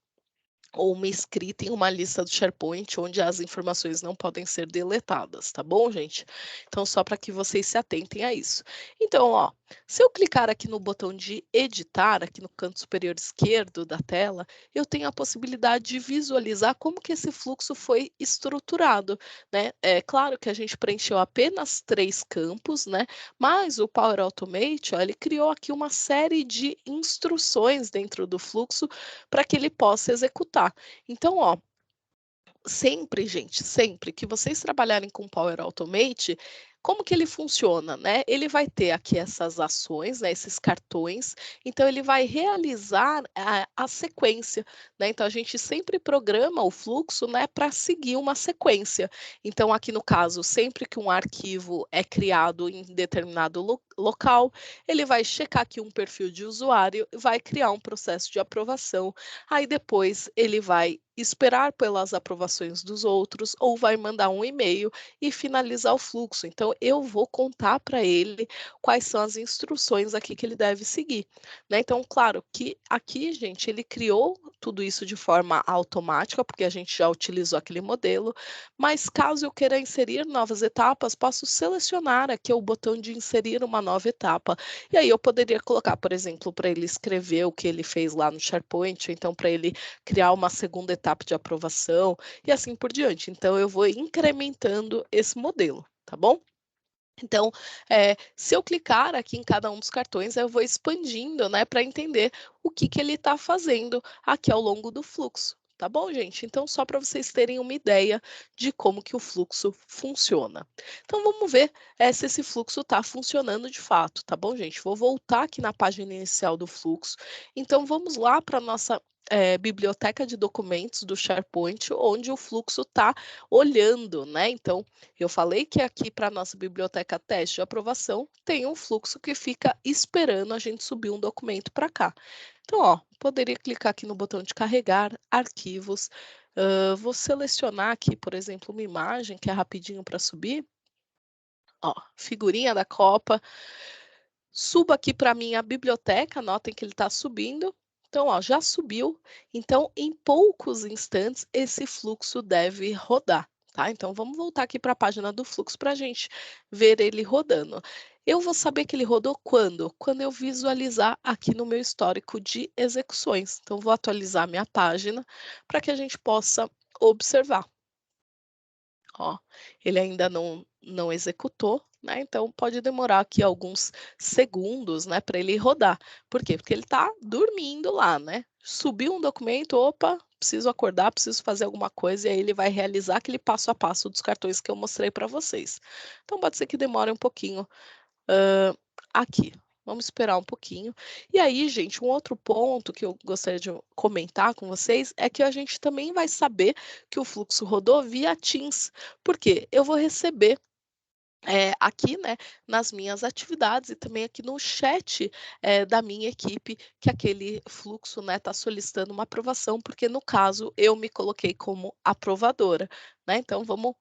ou uma escrita em uma lista do SharePoint, onde as informações não podem ser deletadas, tá bom, gente? Então, só para que vocês se atentem a isso. Então, ó, se eu clicar aqui no botão de editar, aqui no canto superior esquerdo da tela, eu tenho a possibilidade de visualizar como que esse fluxo foi estruturado, né? É claro que a gente preencheu apenas 3 campos, né? Mas o Power Automate, ó, ele criou aqui uma série de instruções dentro do fluxo para que ele possa executar. Então, ó, sempre, gente, sempre que vocês trabalharem com Power Automate, como que ele funciona, né? Ele vai ter aqui essas ações, né, esses cartões, então ele vai realizar a sequência, né? Então a gente sempre programa o fluxo, né, para seguir uma sequência. Então aqui no caso, sempre que um arquivo é criado em determinado local, ele vai checar aqui um perfil de usuário, vai criar um processo de aprovação, aí depois ele vai esperar pelas aprovações dos outros ou vai mandar um e-mail e finalizar o fluxo. Então, eu vou contar para ele quais são as instruções aqui que ele deve seguir, né? Então, claro que aqui, gente, ele criou tudo isso de forma automática, porque a gente já utilizou aquele modelo, mas caso eu queira inserir novas etapas, posso selecionar aqui o botão de inserir uma nova etapa. E aí eu poderia colocar, por exemplo, para ele escrever o que ele fez lá no SharePoint, ou então para ele criar uma segunda etapa de aprovação e assim por diante. Então, eu vou incrementando esse modelo, tá bom? Então, se eu clicar aqui em cada um dos cartões, eu vou expandindo, né, para entender o que ele está fazendo aqui ao longo do fluxo. Tá bom, gente? Então, só para vocês terem uma ideia de como que o fluxo funciona. Então, vamos ver se esse fluxo está funcionando de fato, tá bom, gente? Vou voltar aqui na página inicial do fluxo. Então, vamos lá para a nossa biblioteca de documentos do SharePoint, onde o fluxo está olhando, né? Então, eu falei que aqui para a nossa biblioteca teste de aprovação tem um fluxo que fica esperando a gente subir um documento para cá. Então, ó, poderia clicar aqui no botão de carregar, arquivos, vou selecionar aqui, por exemplo, uma imagem que é rapidinho para subir. Ó, figurinha da Copa. Subo aqui para minha biblioteca, notem que ele está subindo. Então, ó, já subiu. Então, em poucos instantes, esse fluxo deve rodar, tá? Então, vamos voltar aqui para a página do fluxo para a gente ver ele rodando. Eu vou saber que ele rodou quando? Quando eu visualizar aqui no meu histórico de execuções. Então, vou atualizar minha página para que a gente possa observar. Ó, ele ainda não executou, né, então pode demorar aqui alguns segundos, né, para ele rodar. Por quê? Porque ele está dormindo lá, né. Subiu um documento, "Opa, preciso acordar, preciso fazer alguma coisa", e aí ele vai realizar aquele passo a passo dos cartões que eu mostrei para vocês. Então pode ser que demore um pouquinho, aqui. Vamos esperar um pouquinho. E aí, gente, um outro ponto que eu gostaria de comentar com vocês é que a gente também vai saber que o fluxo rodou via Teams. Por quê? Eu vou receber aqui, né, nas minhas atividades e também aqui no chat da minha equipe, que aquele fluxo, né, está solicitando uma aprovação, porque no caso eu me coloquei como aprovadora, né? Então vamos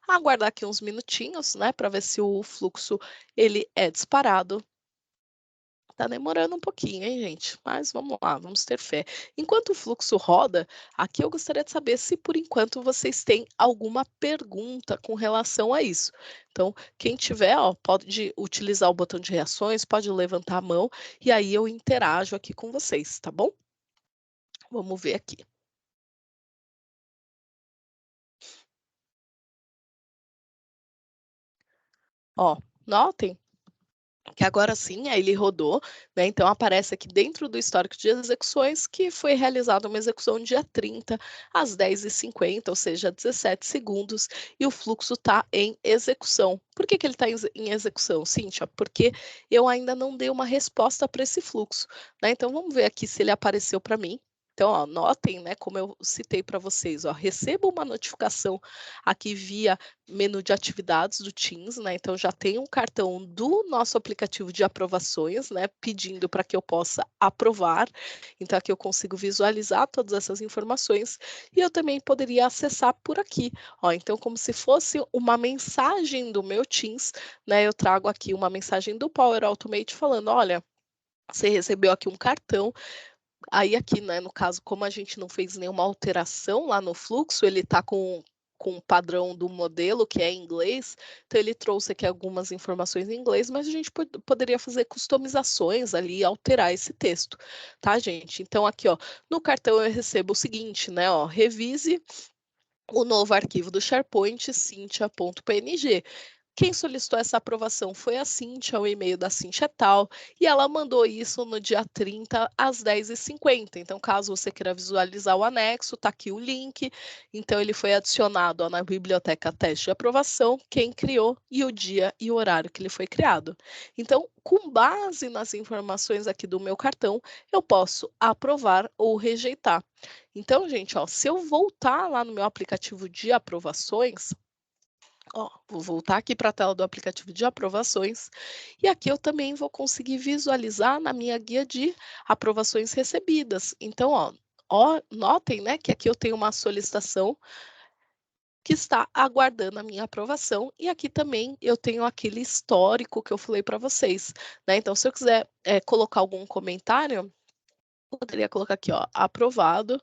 aguardar aqui uns minutinhos, né, para ver se o fluxo ele é disparado. Tá demorando um pouquinho, hein, gente? Mas vamos lá, vamos ter fé. Enquanto o fluxo roda, aqui eu gostaria de saber se por enquanto vocês têm alguma pergunta com relação a isso. Então, quem tiver, ó, pode utilizar o botão de reações, pode levantar a mão e aí eu interajo aqui com vocês, tá bom? Vamos ver aqui. Ó, notem que agora sim, aí ele rodou, né, então aparece aqui dentro do histórico de execuções que foi realizada uma execução dia 30 às 10h50, ou seja, 17 segundos, e o fluxo está em execução. Por que que ele está em execução, Cíntia? Porque eu ainda não dei uma resposta para esse fluxo, né, então vamos ver aqui se ele apareceu para mim. Então, ó, notem, né, como eu citei para vocês, ó, recebo uma notificação aqui via menu de atividades do Teams, né, então já tem um cartão do nosso aplicativo de aprovações, né, pedindo para que eu possa aprovar, então aqui eu consigo visualizar todas essas informações, e eu também poderia acessar por aqui, ó, então como se fosse uma mensagem do meu Teams, né, eu trago aqui uma mensagem do Power Automate falando: "Olha, você recebeu aqui um cartão". Aí aqui, né, no caso, como a gente não fez nenhuma alteração lá no fluxo, ele está com o padrão do modelo, que é em inglês, então ele trouxe aqui algumas informações em inglês, mas a gente poderia fazer customizações ali, alterar esse texto, tá, gente? Então aqui, ó, no cartão eu recebo o seguinte, né, ó, revise o novo arquivo do SharePoint, cintia.png. Quem solicitou essa aprovação foi a Cíntia, o e-mail da Cíntia tal, e ela mandou isso no dia 30 às 10h50. Então, caso você queira visualizar o anexo, tá aqui o link. Então, ele foi adicionado ó, na biblioteca teste de aprovação, quem criou e o dia e o horário que ele foi criado. Então, com base nas informações aqui do meu cartão, eu posso aprovar ou rejeitar. Então, gente, ó, se eu voltar lá no meu aplicativo de aprovações, ó, vou voltar aqui para a tela do aplicativo de aprovações e aqui eu também vou conseguir visualizar na minha guia de aprovações recebidas. Então, ó, notem, né, que aqui eu tenho uma solicitação que está aguardando a minha aprovação e aqui também eu tenho aquele histórico que eu falei para vocês, né? Então, se eu quiser colocar algum comentário, eu poderia colocar aqui, ó, aprovado.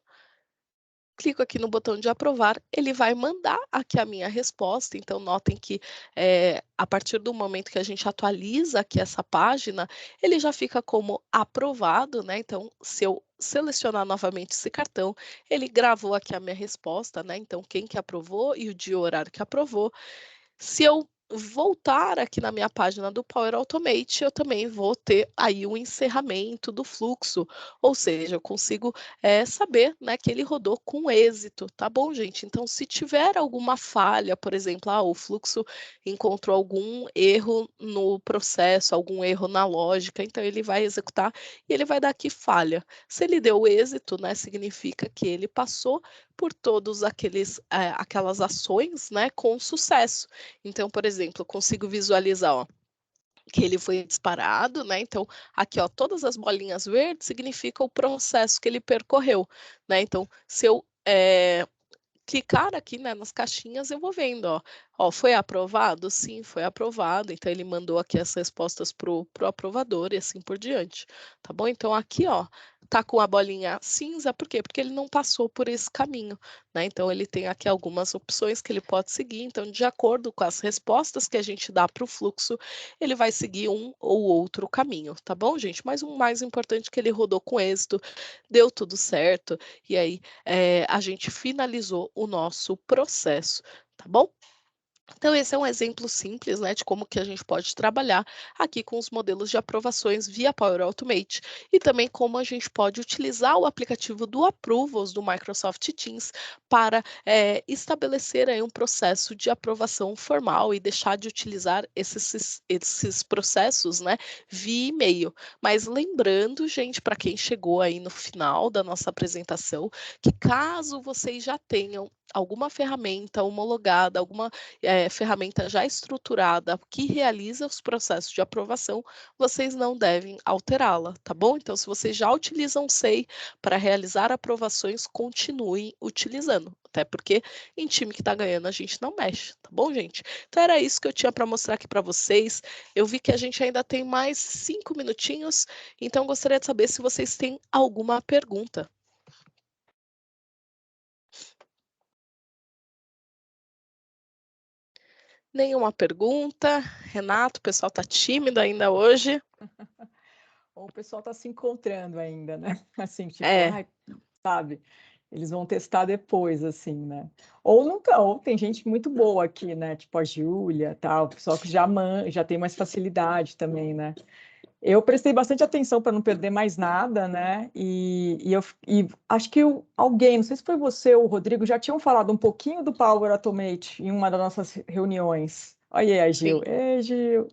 Clico aqui no botão de aprovar, ele vai mandar aqui a minha resposta. Então, notem que a partir do momento que a gente atualiza aqui essa página, ele já fica como aprovado, né? Então, se eu selecionar novamente esse cartão, ele gravou aqui a minha resposta, né? Então, quem que aprovou e o dia e o horário que aprovou. Se eu voltar aqui na minha página do Power Automate, eu também vou ter aí o encerramento do fluxo, ou seja, eu consigo saber, né, que ele rodou com êxito, tá bom, gente? Então, se tiver alguma falha, por exemplo, o fluxo encontrou algum erro no processo, algum erro na lógica, então ele vai executar e ele vai dar aqui falha. Se ele deu êxito, né, significa que ele passou por todos aquelas ações, né, com sucesso. Então, por exemplo, eu consigo visualizar, ó, que ele foi disparado, né? Então, aqui, ó, todas as bolinhas verdes significam o processo que ele percorreu, né? Então, se eu clicar aqui, né, nas caixinhas, eu vou vendo, ó, foi aprovado? Sim, foi aprovado. Então, ele mandou aqui as respostas pro aprovador e assim por diante, tá bom? Então, aqui, ó, tá com a bolinha cinza, por quê? Porque ele não passou por esse caminho, né? Então ele tem aqui algumas opções que ele pode seguir. Então, de acordo com as respostas que a gente dá para o fluxo, ele vai seguir um ou outro caminho, tá bom, gente? Mas o mais importante é que ele rodou com êxito, deu tudo certo, e aí a gente finalizou o nosso processo, tá bom? Então, esse é um exemplo simples, né, de como que a gente pode trabalhar aqui com os modelos de aprovações via Power Automate e também como a gente pode utilizar o aplicativo do Approvals do Microsoft Teams para estabelecer aí um processo de aprovação formal e deixar de utilizar esses processos, né, via e-mail. Mas lembrando, gente, para quem chegou aí no final da nossa apresentação, que caso vocês já tenham alguma ferramenta homologada, alguma ferramenta já estruturada que realiza os processos de aprovação, vocês não devem alterá-la, tá bom? Então, se vocês já utilizam SEI para realizar aprovações, continuem utilizando, até porque em time que está ganhando a gente não mexe, tá bom, gente? Então, era isso que eu tinha para mostrar aqui para vocês. Eu vi que a gente ainda tem mais 5 minutinhos, então gostaria de saber se vocês têm alguma pergunta. Nenhuma pergunta. Renato, o pessoal está tímido ainda hoje.
Ou o pessoal está se encontrando ainda, né? Assim, tipo,
É.
sabe? Eles vão testar depois, assim, né? Ou nunca, ou tem gente muito boa aqui, né? Tipo a Júlia, tal, o pessoal que já tem mais facilidade também, né? Eu prestei bastante atenção para não perder mais nada, né? E acho que alguém, não sei se foi você ou o Rodrigo, já tinham falado um pouquinho do Power Automate em uma das nossas reuniões. Olha aí, a Gil.
Sim.
Ei, Gil.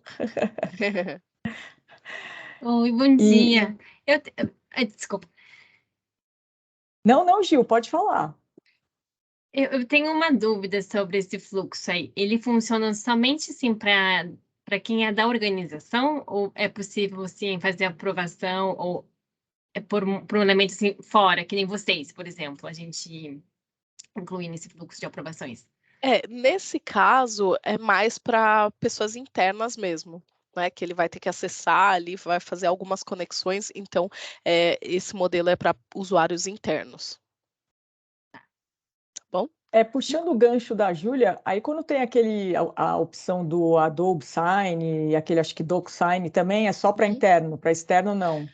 Oi, bom dia. Desculpa.
Não, Gil, pode falar.
Eu tenho uma dúvida sobre esse fluxo aí. Ele funciona somente assim para quem é da organização, ou é possível assim fazer aprovação, ou é por um elemento assim fora, que nem vocês, por exemplo, a gente incluir nesse fluxo de aprovações?
Nesse caso, é mais para pessoas internas mesmo, né, que ele vai ter que acessar ali, vai fazer algumas conexões, então, esse modelo é para usuários internos. Tá bom?
Puxando o gancho da Júlia, aí quando tem a opção do Adobe Sign e aquele, acho que DocuSign também, é só para
Uhum.
interno, para externo não.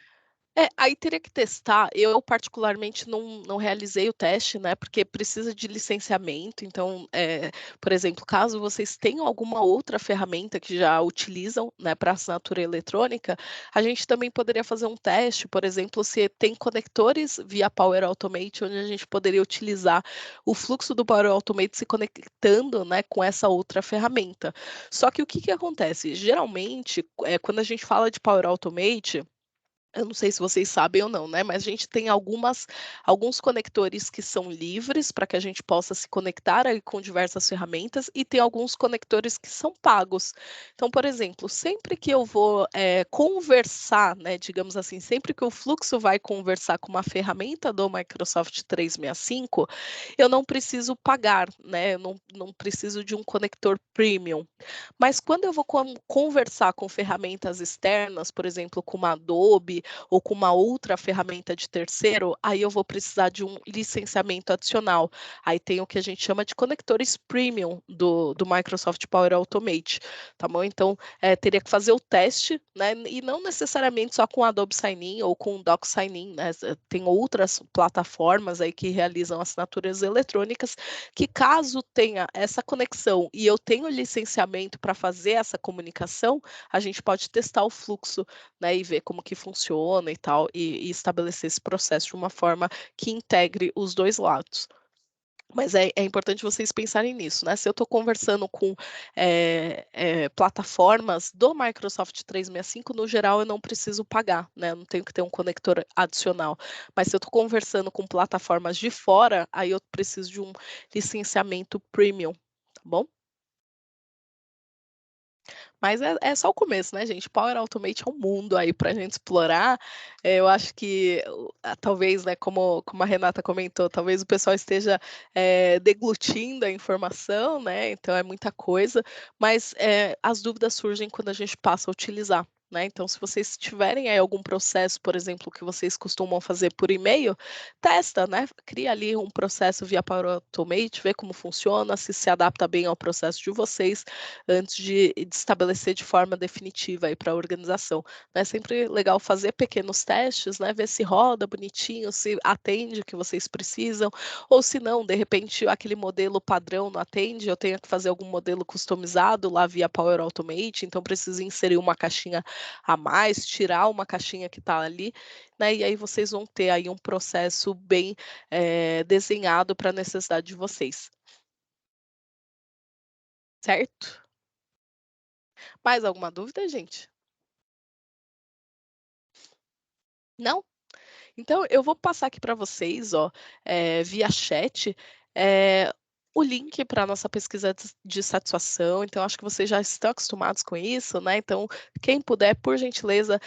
Aí teria que testar. Eu particularmente não realizei o teste, né, porque precisa de licenciamento, então, por exemplo, caso vocês tenham alguma outra ferramenta que já utilizam, né, para assinatura eletrônica, a gente também poderia fazer um teste, por exemplo, se tem conectores via Power Automate, onde a gente poderia utilizar o fluxo do Power Automate se conectando, né, com essa outra ferramenta. Só que o que acontece? Geralmente, quando a gente fala de Power Automate, eu não sei se vocês sabem ou não, né, mas a gente tem alguns conectores que são livres para que a gente possa se conectar aí com diversas ferramentas e tem alguns conectores que são pagos. Então, por exemplo, sempre que eu vou conversar, né, digamos assim, sempre que o fluxo vai conversar com uma ferramenta do Microsoft 365, eu não preciso pagar, né, eu não preciso de um conector premium. Mas quando eu vou conversar com ferramentas externas, por exemplo, com uma Adobe ou com uma outra ferramenta de terceiro, aí eu vou precisar de um licenciamento adicional. Aí tem o que a gente chama de conectores premium do Microsoft Power Automate, tá bom? Então, teria que fazer o teste, né? E não necessariamente só com Adobe Sign-in ou com Doc Sign-in, né? Tem outras plataformas aí que realizam assinaturas eletrônicas que caso tenha essa conexão e eu tenho licenciamento para fazer essa comunicação, a gente pode testar o fluxo, né, e ver como que funciona e tal, e estabelecer esse processo de uma forma que integre os dois lados. Mas é importante vocês pensarem nisso, né? Se eu estou conversando com plataformas do Microsoft 365, no geral eu não preciso pagar, né? Eu não tenho que ter um conector adicional. Mas se eu estou conversando com plataformas de fora, aí eu preciso de um licenciamento premium, tá bom? Mas é só o começo, né, gente? Power Automate é um mundo aí para a gente explorar. Eu acho que talvez, né, como a Renata comentou, talvez o pessoal esteja deglutindo a informação, né? Então é muita coisa, mas as dúvidas surgem quando a gente passa a utilizar, né? Então, se vocês tiverem aí algum processo, por exemplo, que vocês costumam fazer por e-mail, testa, né? Cria ali um processo via Power Automate, vê como funciona, se adapta bem ao processo de vocês, antes de estabelecer de forma definitiva aí para a organização. É sempre legal fazer pequenos testes, né? Ver se roda bonitinho, se atende o que vocês precisam, ou se não, de repente, aquele modelo padrão não atende, eu tenho que fazer algum modelo customizado lá via Power Automate, então preciso inserir uma caixinha a mais, tirar uma caixinha que está ali, né? E aí vocês vão ter aí um processo bem desenhado para a necessidade de vocês. Certo? Mais alguma dúvida, gente? Não? Então, eu vou passar aqui para vocês, ó, via chat, o link para a nossa pesquisa de satisfação. Então, acho que vocês já estão acostumados com isso, né? Então, quem puder, por gentileza,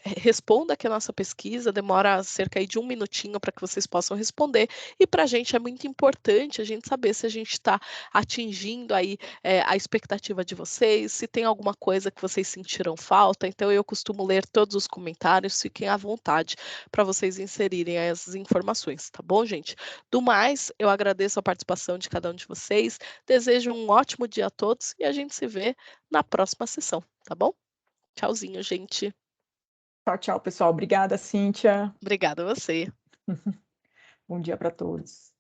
responda aqui a nossa pesquisa. Demora cerca aí de 1 minutinho para que vocês possam responder. E para a gente é muito importante a gente saber se a gente está atingindo aí a expectativa de vocês, se tem alguma coisa que vocês sentiram falta. Então, eu costumo ler todos os comentários, fiquem à vontade para vocês inserirem as informações, tá bom, gente? Do mais, eu agradeço a participação de cada um de vocês, desejo um ótimo dia a todos e a gente se vê na próxima sessão, tá bom? Tchauzinho, gente.
Tchau, tchau, pessoal. Obrigada, Cíntia.
Obrigada a você.
Bom dia para todos.